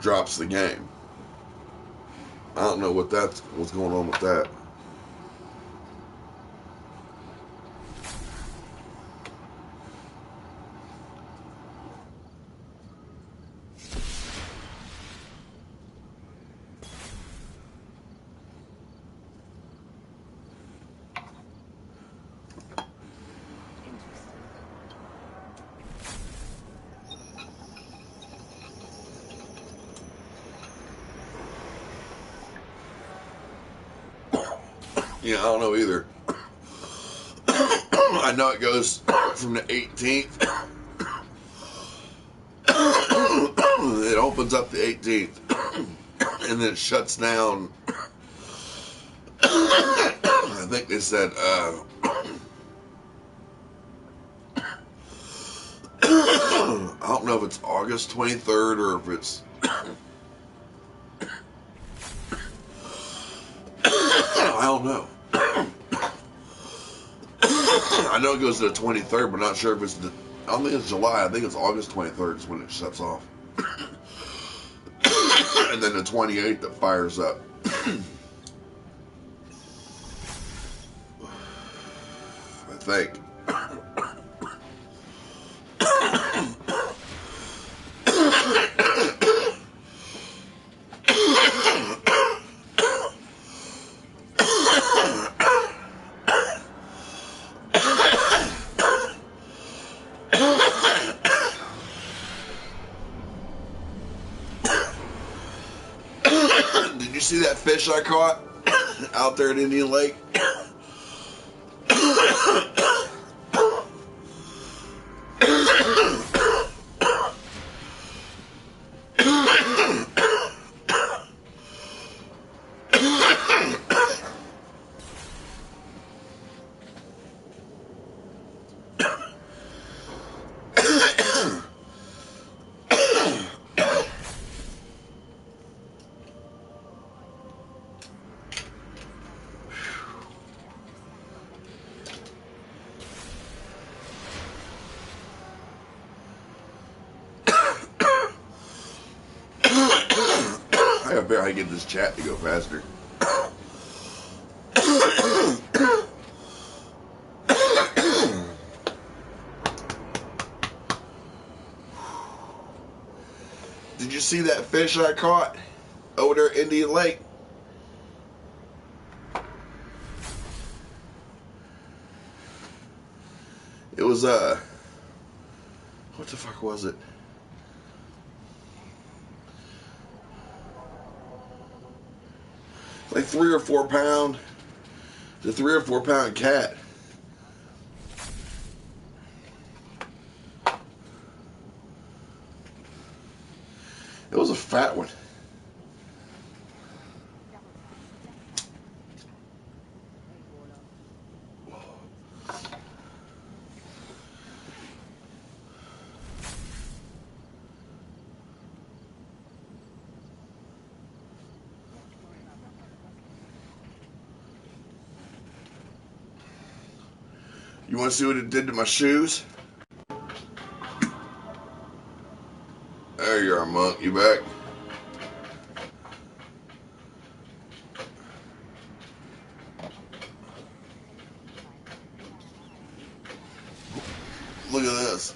drops the game? I don't know what's going on with that. Yeah, I don't know either. I know it goes from the 18th. It opens up the 18th, and then it shuts down. I think they said I don't know if it's August 23rd or if it's I don't know. I know it goes to the 23rd, but not sure if it's I don't think it's July. I think it's August 23rd is when it shuts off. And then the 28th it fires up. I think. Did you see that fish I caught out there at Indian Lake? figure out how to get this chat to go faster. Did you see that fish I caught over there at Indian Lake? It was what the fuck was it? Like 3 or 4 pound. The 3 or 4 pound cat. It was a fat one. You want to see what it did to my shoes? There you are, Monk. You back? Look at this.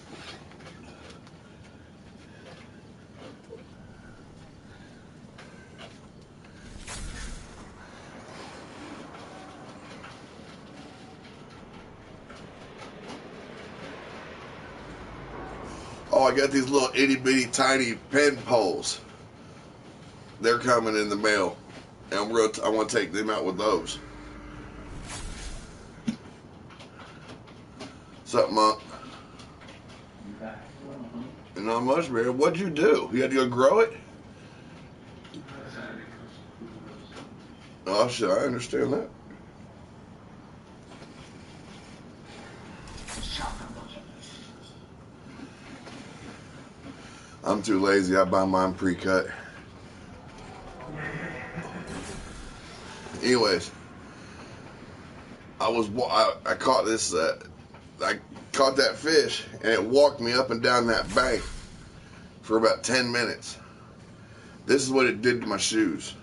Oh, I got these little itty bitty tiny pen poles. They're coming in the mail, and I want to take them out with those. What's up, Monk? Not much, man. What'd you do? You had to go grow it? Oh, shit, I understand that. I'm too lazy. I buy mine pre-cut. Anyways, I caught this. I caught that fish, and it walked me up and down that bank for about 10 minutes. This is what it did to my shoes.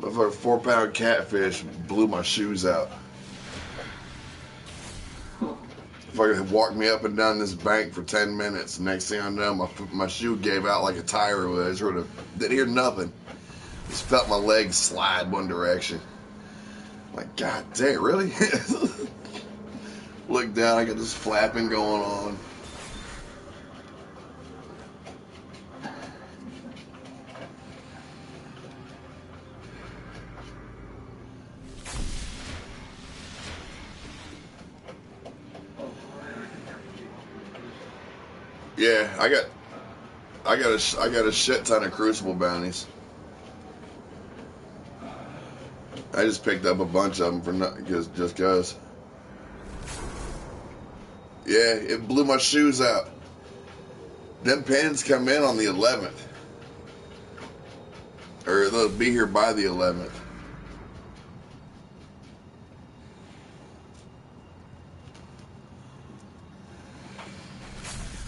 A 4 pound catfish blew my shoes out. Fucking walked me up and down this bank for 10 minutes. Next thing I know, my shoe gave out like a tire would. I sort of didn't hear nothing. Just felt my legs slide one direction. Like, God damn, really? Look down, I got this flapping going on. Yeah, I got a shit ton of Crucible bounties. I just picked up a bunch of them for nothing, just cause. Yeah, it blew my shoes out. Them pins come in on the 11th, or they'll be here by the 11th.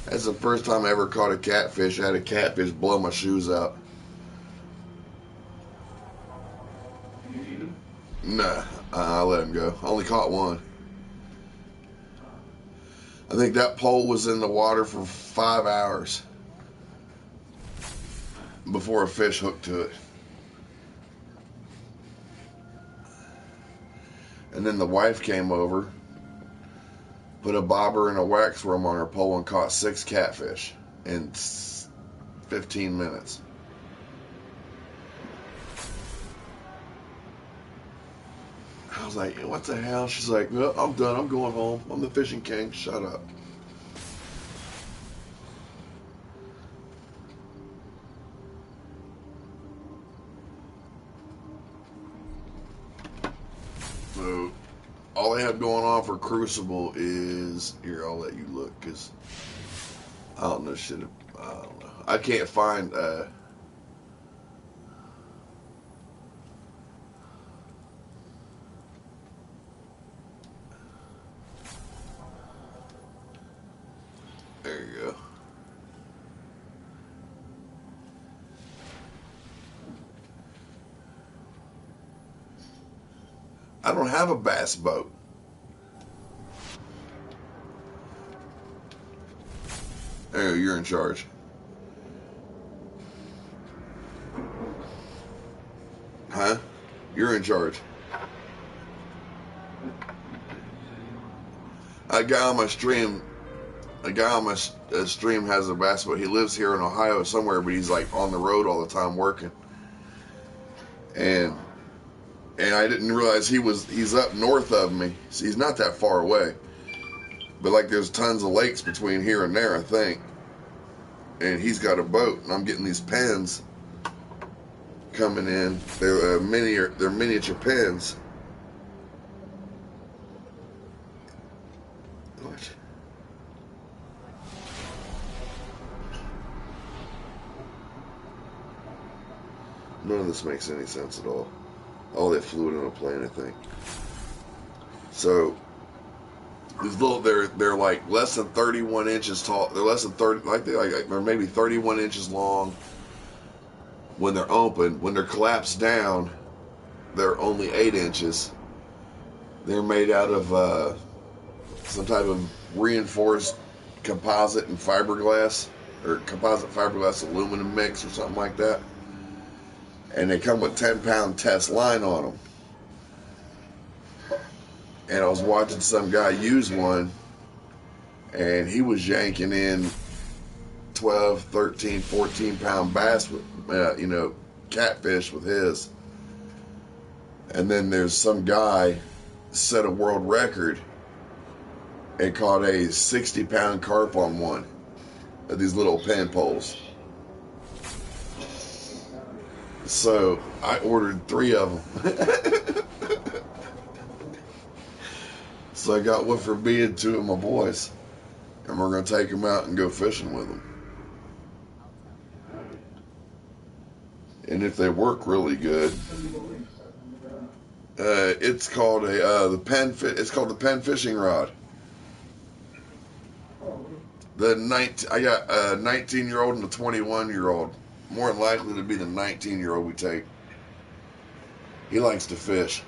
That's the first time I ever caught a catfish. I had a catfish blow my shoes out. Nah, I let him go. I only caught one. I think that pole was in the water for 5 hours before a fish hooked to it. And then the wife came over, put a bobber and a wax worm on her pole, and caught 6 catfish in 15 minutes. I was like, what the hell? She's like, no, I'm done. I'm going home. I'm the fishing king. Shut up. So, all they have going on for Crucible is, here, I'll let you look, because I don't know shit. I don't know. I can't find I don't have a bass boat. Oh, you're in charge. Huh? You're in charge. A guy on my stream has a bass boat. He lives here in Ohio somewhere, but he's like on the road all the time working. And I didn't realize he's up north of me. So he's not that far away. But like there's tons of lakes between here and there, I think. And he's got a boat, and I'm getting these pens coming in. They're miniature pens. What? None of this makes any sense at all. All that fluid in a plane, I think. So these little, they're like less than 31 inches tall. They're less than 30, they're maybe 31 inches long when they're open. When they're collapsed down, they're only 8 inches. They're made out of some type of reinforced composite and fiberglass, or composite fiberglass aluminum mix or something like that. And they come with 10-pound test line on them. And I was watching some guy use one, and he was yanking in 12, 13, 14-pound bass with, catfish with his. And then there's some guy set a world record and caught a 60-pound carp on one of these little pen poles. So I ordered 3 of them. So I got one for me and 2 of my boys. And we're going to take them out and go fishing with them. And if they work really good, it's called it's called the Penn fishing rod. I got a 19-year-old and a 21-year-old. More than likely to be the 19-year-old we take. He likes to fish.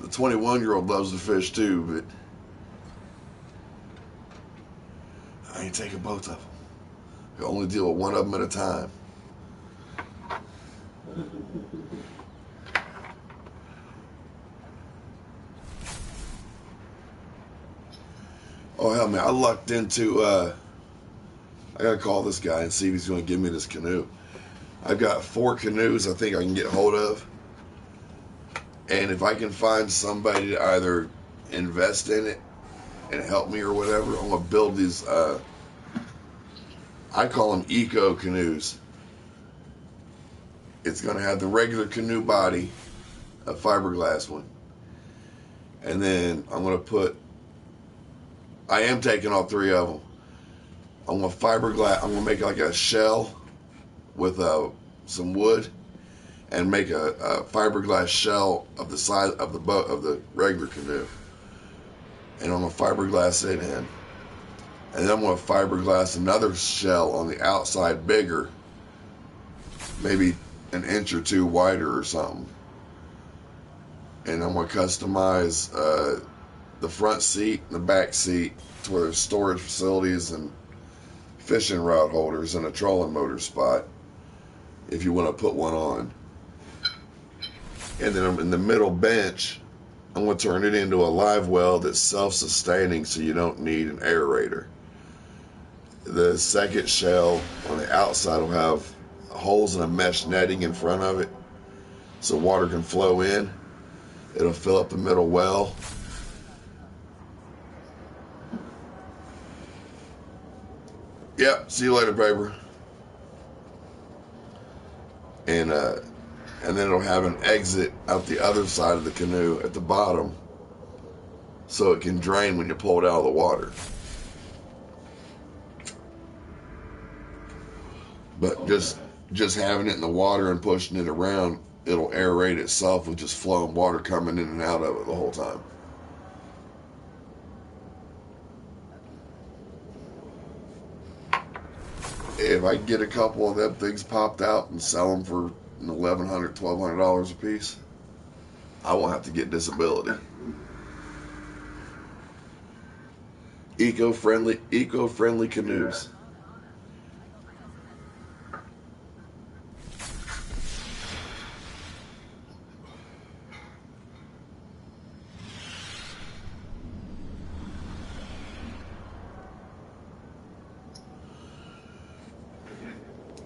The 21-year-old loves to fish too, but I ain't taking both of them. I only deal with one of them at a time. Oh, hell, man, I lucked into, I gotta call this guy and see if he's gonna give me this canoe. I've got 4 canoes I think I can get hold of. And if I can find somebody to either invest in it and help me or whatever, I'm gonna build these, I call them eco canoes. It's gonna have the regular canoe body, a fiberglass one. And then I am taking all 3 of them. I'm gonna make like a shell with some wood and make a fiberglass shell of the size of the boat, of the regular canoe. And I'm gonna fiberglass it in. And then I'm gonna fiberglass another shell on the outside bigger, maybe an inch or 2 wider or something. And I'm gonna customize the front seat and the back seat to where there's storage facilities and fishing rod holders and a trolling motor spot if you want to put one on. And then in the middle bench, I'm going to turn it into a live well that's self-sustaining, so you don't need an aerator. The second shell on the outside will have holes and a mesh netting in front of it so water can flow in. It'll fill up the middle well. Yep, see you later, paper. And then it'll have an exit out the other side of the canoe at the bottom so it can drain when you pull it out of the water. But just having it in the water and pushing it around, it'll aerate itself with just flowing water coming in and out of it the whole time. If I can get a couple of them things popped out and sell them for $1,100, $1,200 a piece. I won't have to get disability. Eco-friendly canoes.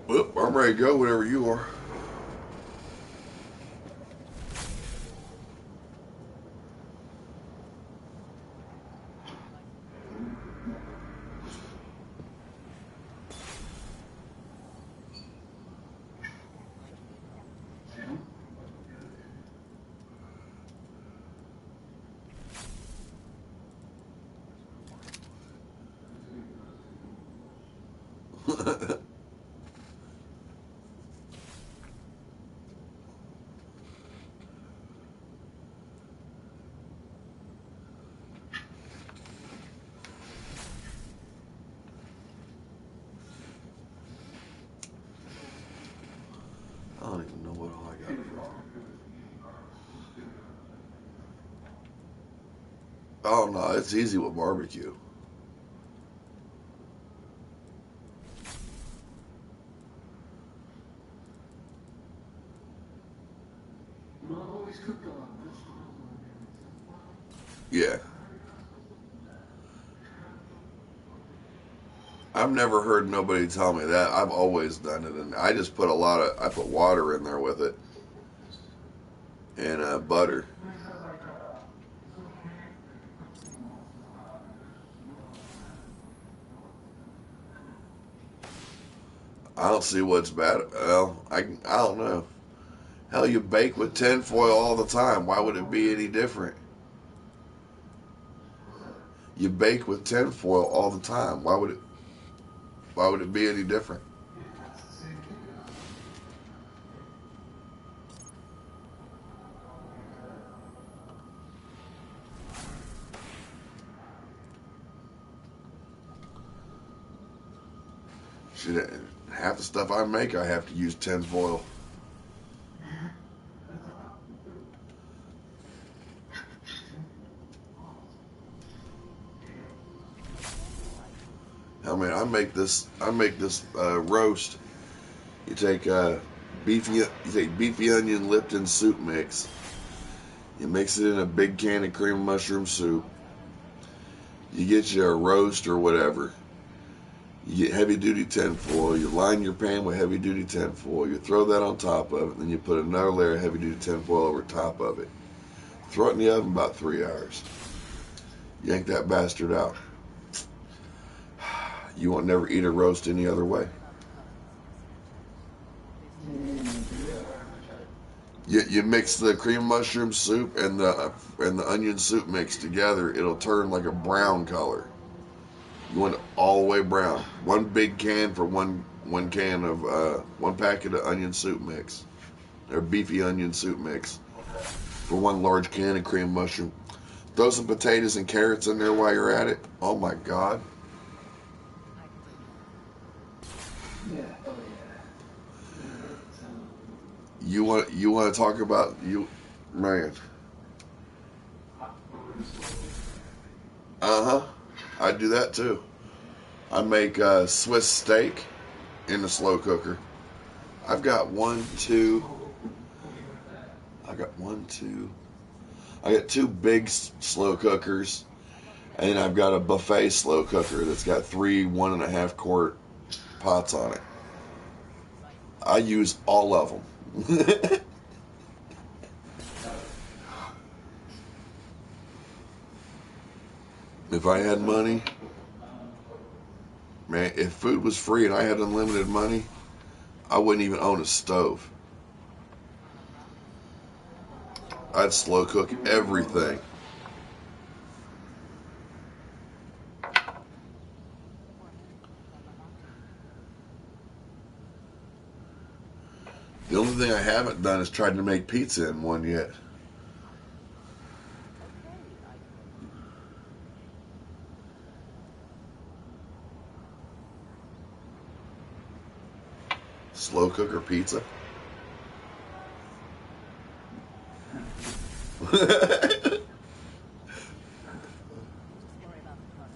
Well, I'm ready to go whenever you are. I don't even know what all I got it from. Oh no, it's easy with barbecue. Yeah. I've never heard nobody tell me that. I've always done it, and I just put I put water in there with it, and butter. I don't see what's bad. Well, I don't know. Hell, you bake with tinfoil all the time. Why would it be any different? You bake with tinfoil all the time. Why would it be any different? Shit, half the stuff I make, I have to use tinfoil. I mean, I make this roast. You take beefy onion Lipton soup mix. You mix it in a big can of cream of mushroom soup. You get you a roast or whatever. You get heavy duty tinfoil. You line your pan with heavy duty tinfoil. You throw that on top of it. Then you put another layer of heavy duty tinfoil over top of it. Throw it in the oven about 3 hours. Yank that bastard out. You won't never eat a roast any other way. You mix the cream mushroom soup and the onion soup mix together. It'll turn like a brown color. You want it all the way brown. One big can for one can of one packet of onion soup mix, or beefy onion soup mix, for one large can of cream mushroom. Throw some potatoes and carrots in there while you're at it. Oh my God. You want to talk about man? I do that too. I make Swiss steak in the slow cooker. I've got one, two. I got one, two. I got two big slow cookers, and then I've got a buffet slow cooker that's got 3 1.5 quart pots on it. I use all of them. If I had money, man, if food was free and I had unlimited money, I wouldn't even own a stove. I'd slow cook everything. The only thing I haven't done is tried to make pizza in one yet. Slow cooker pizza. worry about the product.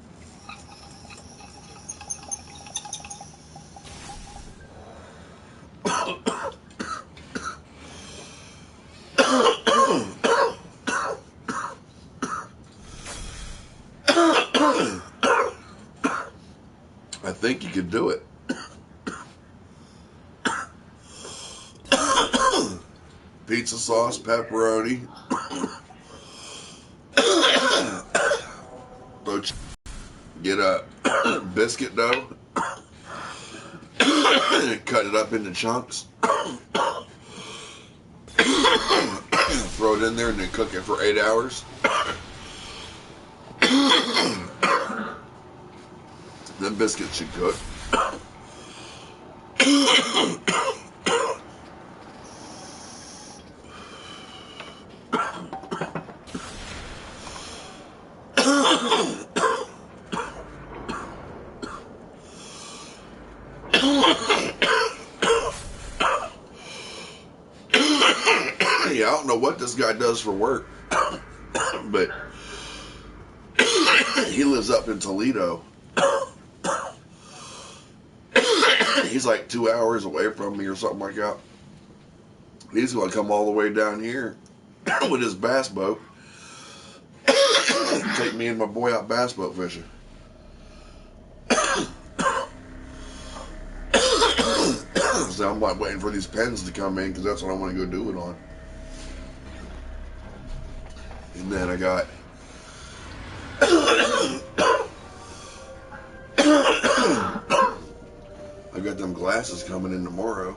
I think you could do it. Pizza sauce, pepperoni. Get a biscuit dough. Cut it up into chunks. Throw it in there and then cook it for 8 hours. Then biscuits should cook. Yeah, I don't know what this guy does for work, but he lives up in Toledo. He's like 2 hours away from me or something like that. He's going to come all the way down here with his bass boat. Take me and my boy out bass boat fishing. So I'm like waiting for these pens to come in because that's what I want to go do it on. And then I got them glasses coming in tomorrow.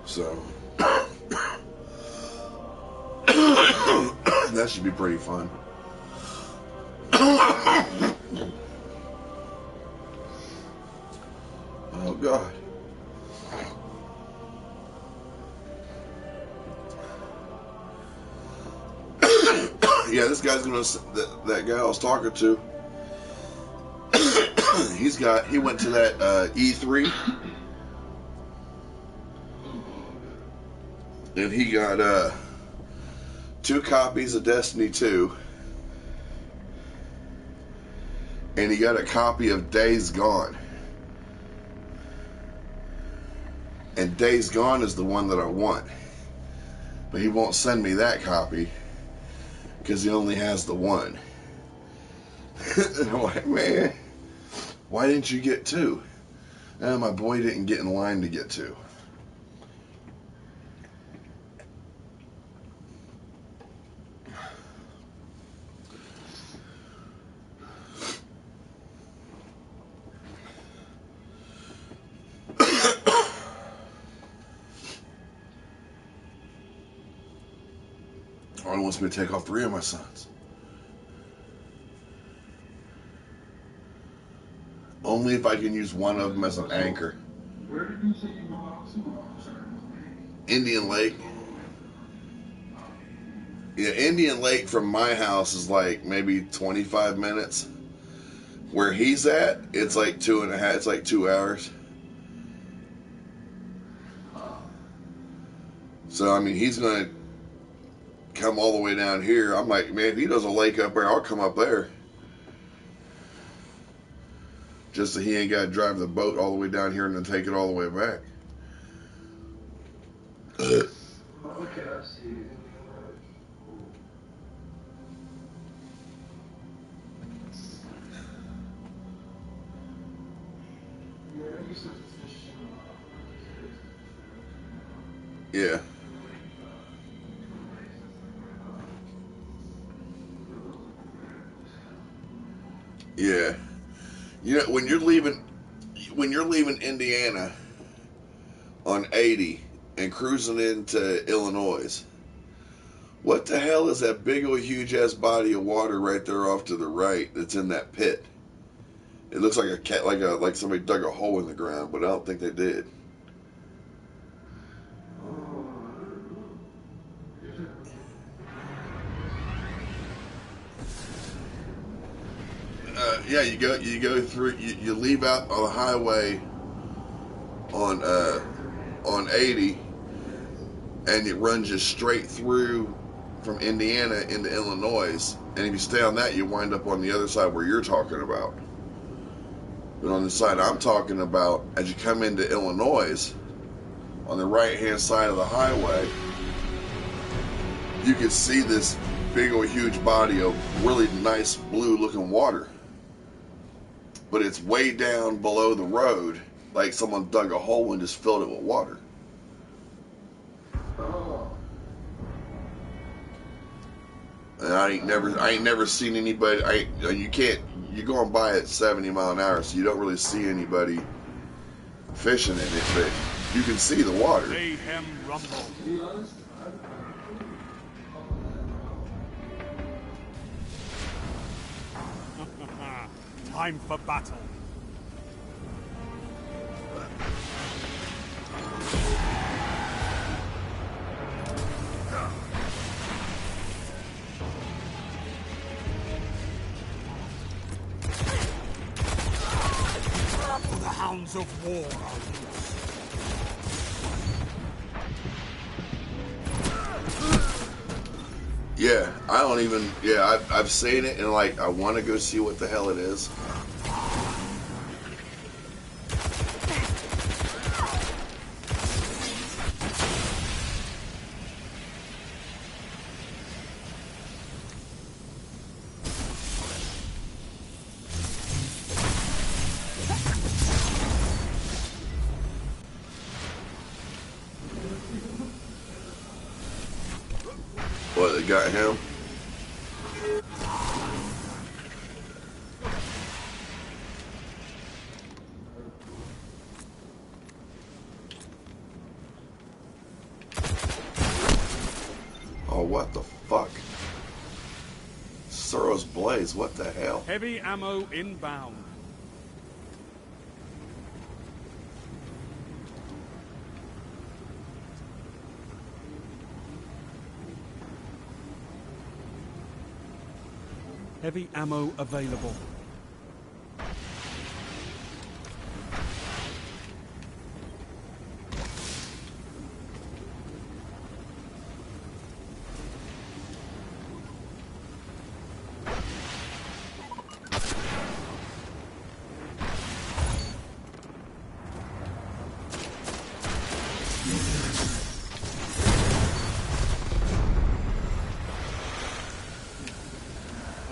So that should be pretty fun. Oh God. Yeah, this guy's gonna. That guy I was talking to. He went to that E3, and he got 2 copies of Destiny 2, and he got a copy of Days Gone. And Days Gone is the one that I want, but he won't send me that copy because he only has the one. And I'm like, man, why didn't you get 2? And my boy didn't get in line to get 2. He wants me to take off 3 of my sons. Only if I can use one of them as an anchor. Indian Lake. Yeah, Indian Lake from my house is like maybe 25 minutes. Where he's at, it's like 2.5. It's like 2 hours. So I mean, he's gonna come all the way down here. I'm like, man, if he does a lake up there, I'll come up there. Just so he ain't got to drive the boat all the way down here and then take it all the way back. Okay, I see. Yeah. Yeah. You know, when you're leaving Indiana on 80 and cruising into Illinois, what the hell is that big old huge ass body of water right there off to the right that's in that pit? It looks like a cat, like somebody dug a hole in the ground, but I don't think they did. Yeah, you go through. You leave out on the highway on 80, and it runs you straight through from Indiana into Illinois. And if you stay on that, you wind up on the other side where you're talking about. But on the side I'm talking about, as you come into Illinois, on the right-hand side of the highway, you can see this big old huge body of really nice blue-looking water. But it's way down below the road, like someone dug a hole and just filled it with water. Oh. And I ain't never seen anybody. You're going by at 70 mile an hour, so you don't really see anybody fishing in it, but you can see the water. Mayhem rumble. To be honest, Time for battle. The hounds of war are loose. Yeah, I don't even. Yeah, I've seen it, and like I want to go see what the hell it is. What, they got him? Oh, what the fuck? Suros Blaze, what the hell? Heavy ammo inbound. Heavy ammo available.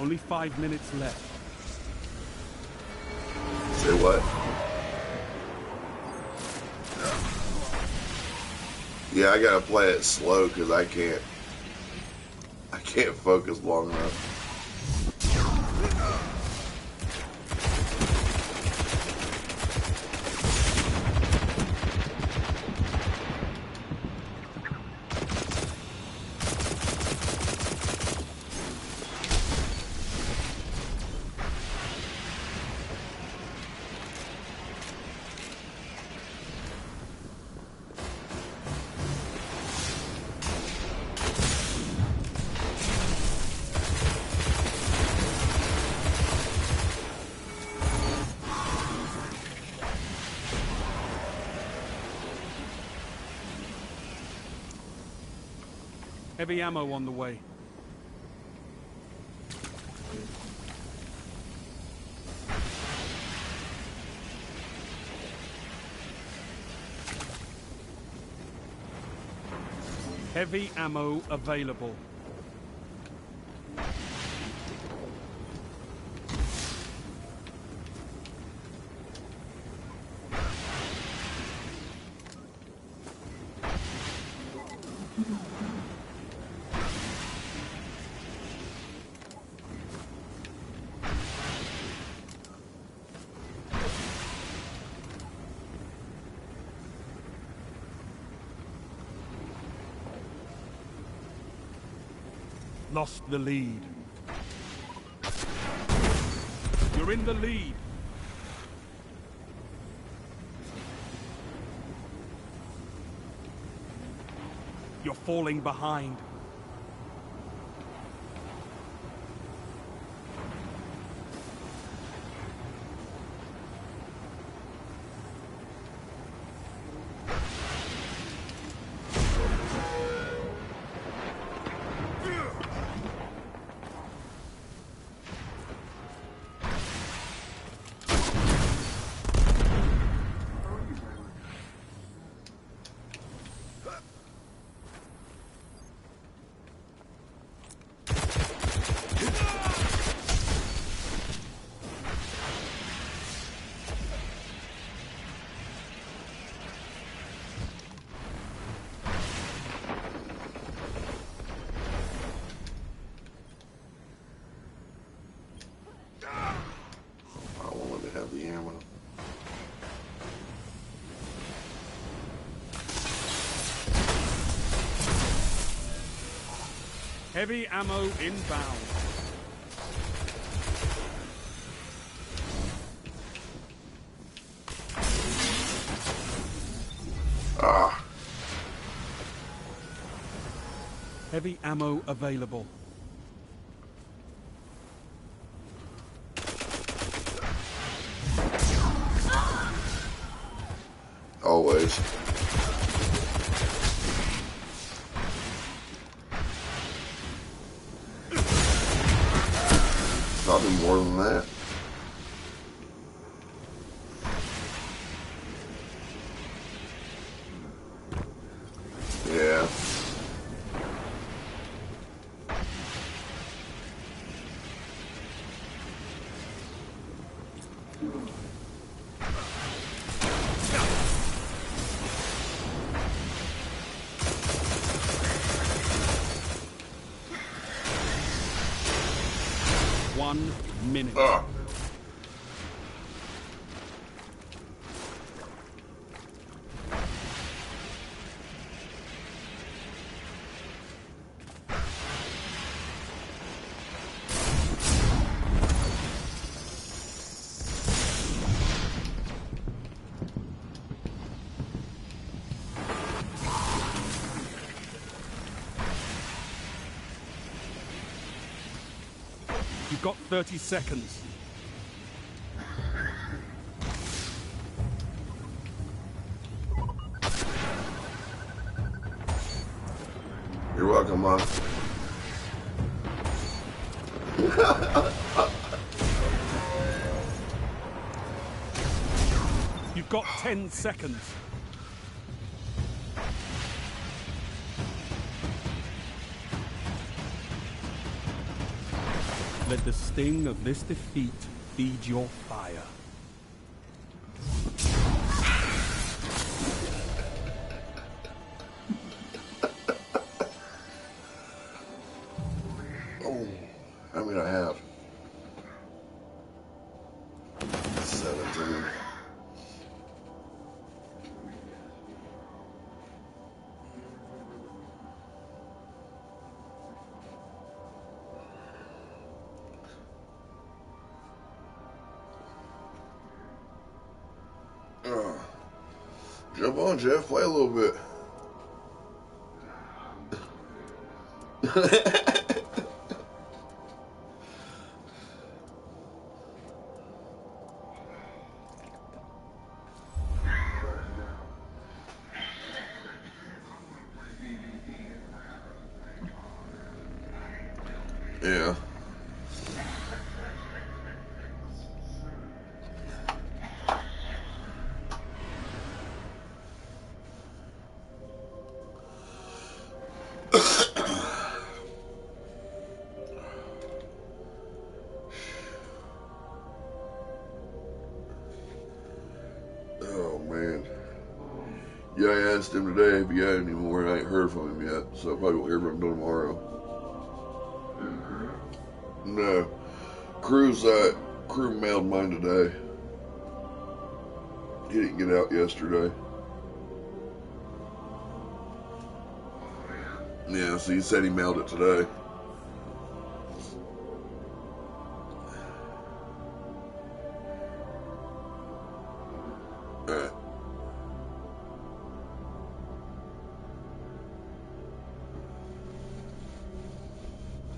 Only 5 minutes left. Say what? Yeah, I gotta play it slow because I can't focus long enough. Heavy ammo on the way. Heavy ammo available. Lost the lead. You're in the lead. You're falling behind. Heavy ammo inbound. Ah. Heavy ammo available. Always. Probably more than that. Yeah. One minute. Ah. You've got 30 seconds. You're welcome, Mom. You've got 10 seconds. Let the sting of this defeat feed your fire. Oh, how many do I have? 17. Jump on, Jeff. Play a little bit. Yeah. Oh, man. Yeah, I asked him today if he had any more, and I ain't heard from him yet, so I probably won't hear from him tomorrow. No. Crew mailed mine today. He didn't get out yesterday. Yeah, so he said he mailed it today. Alright.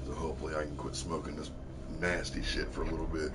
So hopefully I can quit smoking this nasty shit for a little bit.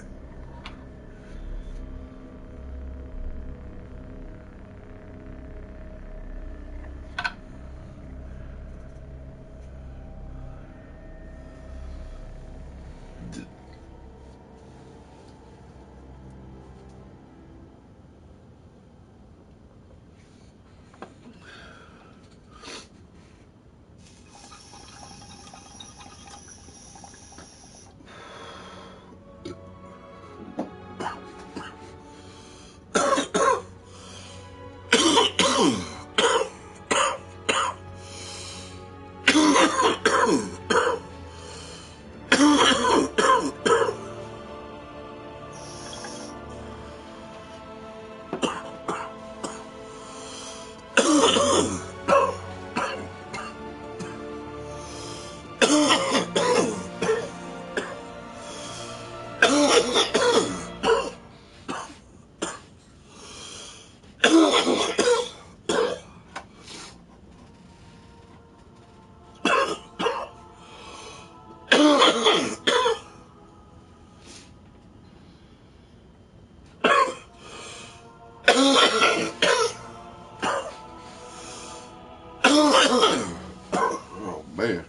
Man.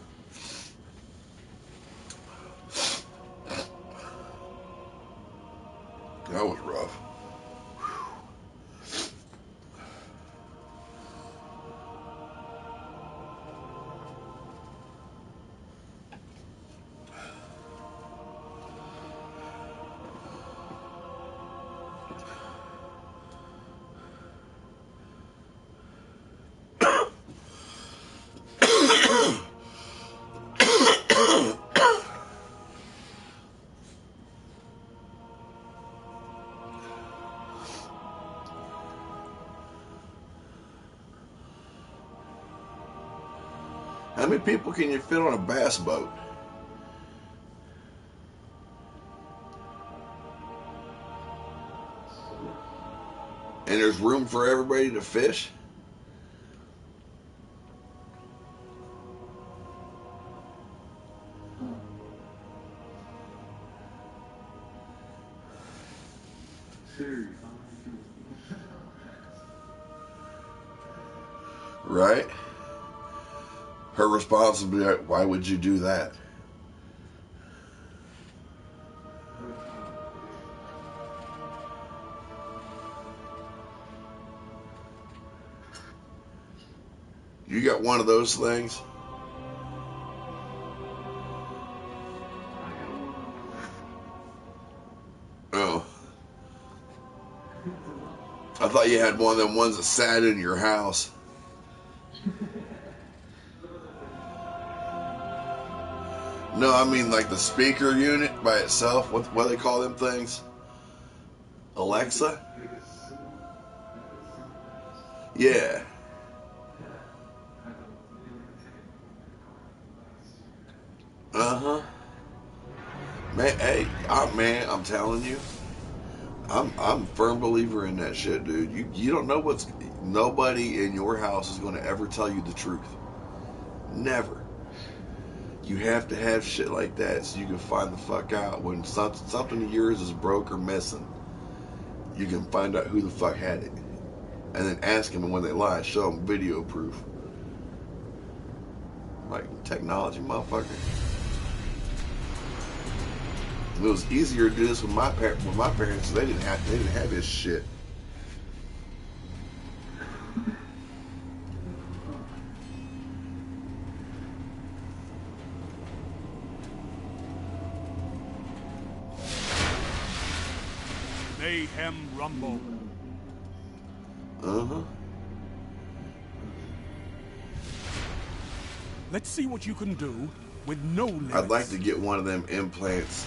That was rough. How many people can you fit on a bass boat? And there's room for everybody to fish? Right? Her response would be, why would you do that? You got one of those things? Oh. I thought you had one of them ones that sat in your house. No, I mean like the speaker unit by itself. What do they call them things? Alexa? Yeah. Uh-huh. Man, hey, I'm telling you. I'm a firm believer in that shit, dude. You don't know nobody in your house is going to ever tell you the truth. Never. You have to have shit like that so you can find the fuck out when something of yours is broke or missing. You can find out who the fuck had it, and then ask them, and when they lie, show them video proof. Like technology, motherfucker. It was easier to do this with my parents. They didn't have this shit. Mayhem Rumble. Uh-huh. Let's see what you can do with no limits. I'd like to get one of them implants,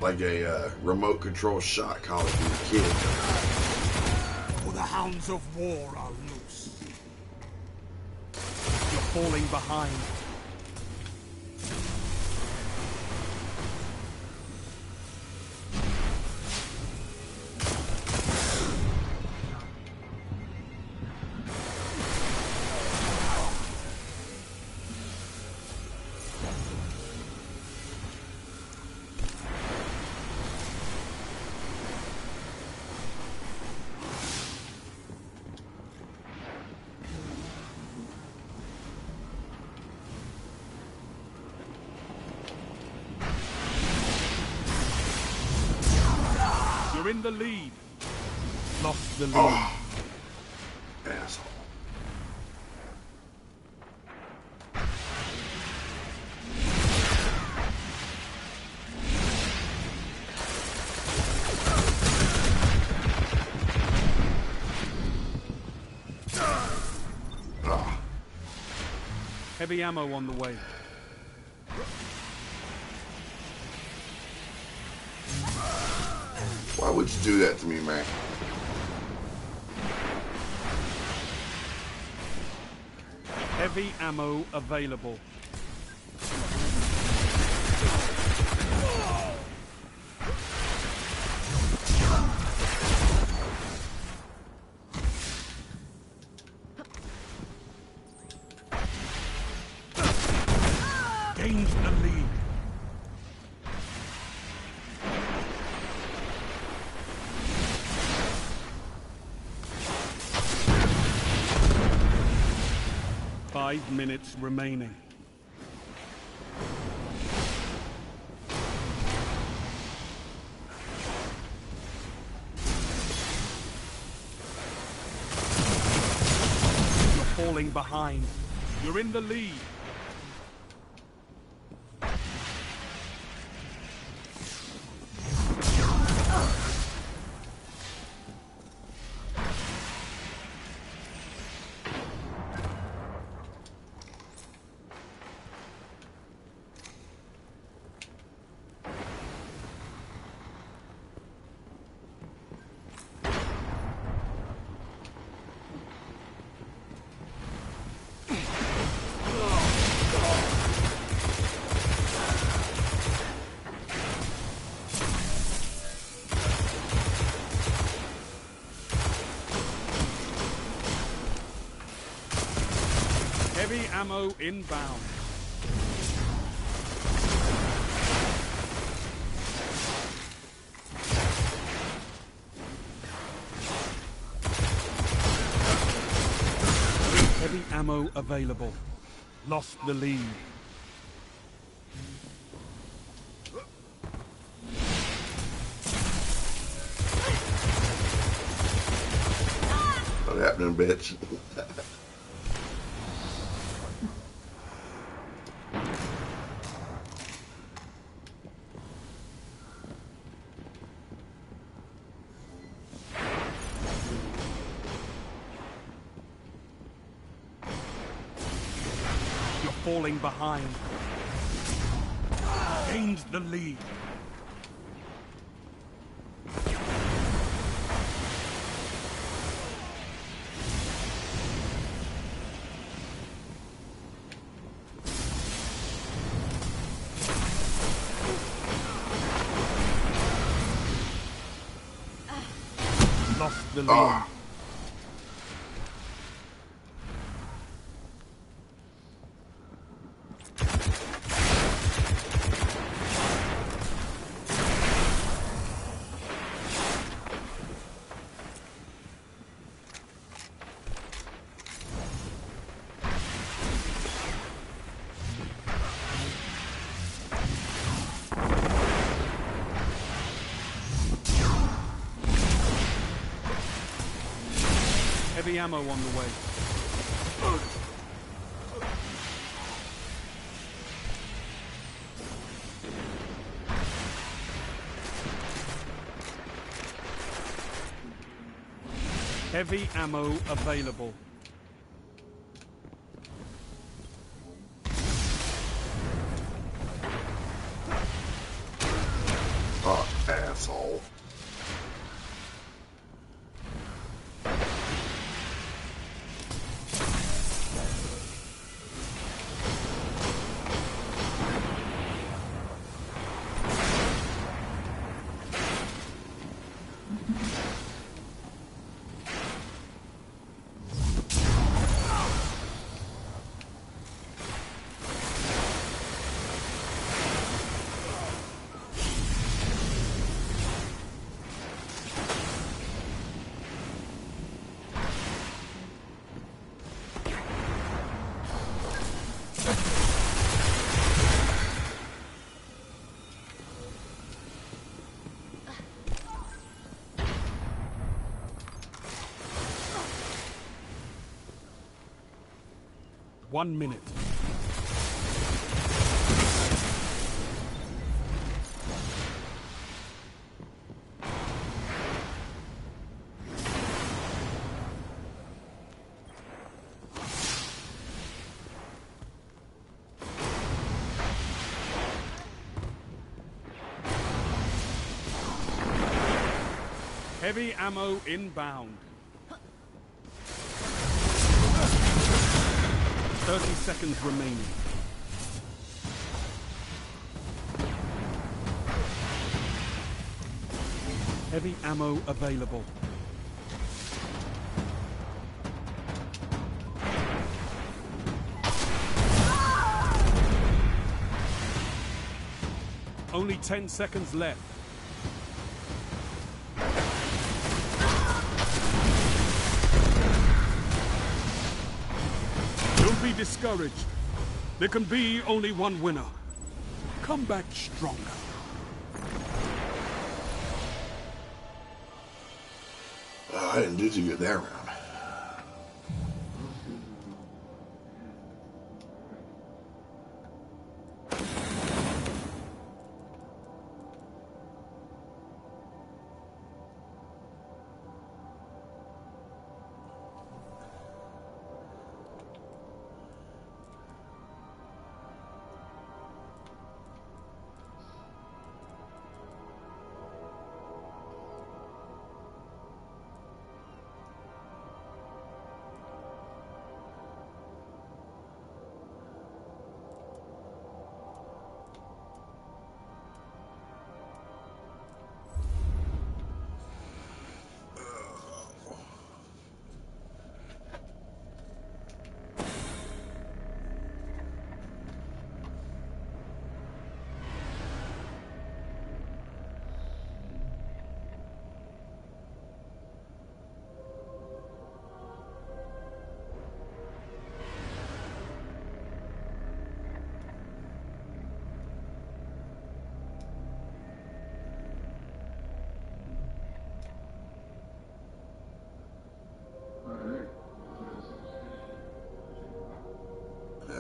like a remote control shot collar for the kid. For the hounds of war are loose. You're falling behind. You're in the lead. Lost the lead. Oh, asshole. Oh. Heavy ammo on the way. Why would you do that to me, man? Heavy ammo available. Gains the lead. Five minutes remaining. falling behind. You're in the lead. Heavy ammo inbound. Heavy ammo available. Lost the lead. What happening, bitch? Falling behind. Gained the lead. Lost the lead. Oh. Heavy ammo on the way. Heavy ammo available. Oh, asshole. One minute. Heavy ammo inbound. 30 seconds remaining. Heavy ammo available. Only 10 seconds left. Don't be discouraged. There can be only one winner. Come back stronger. I didn't do too good that round.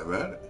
Have at it.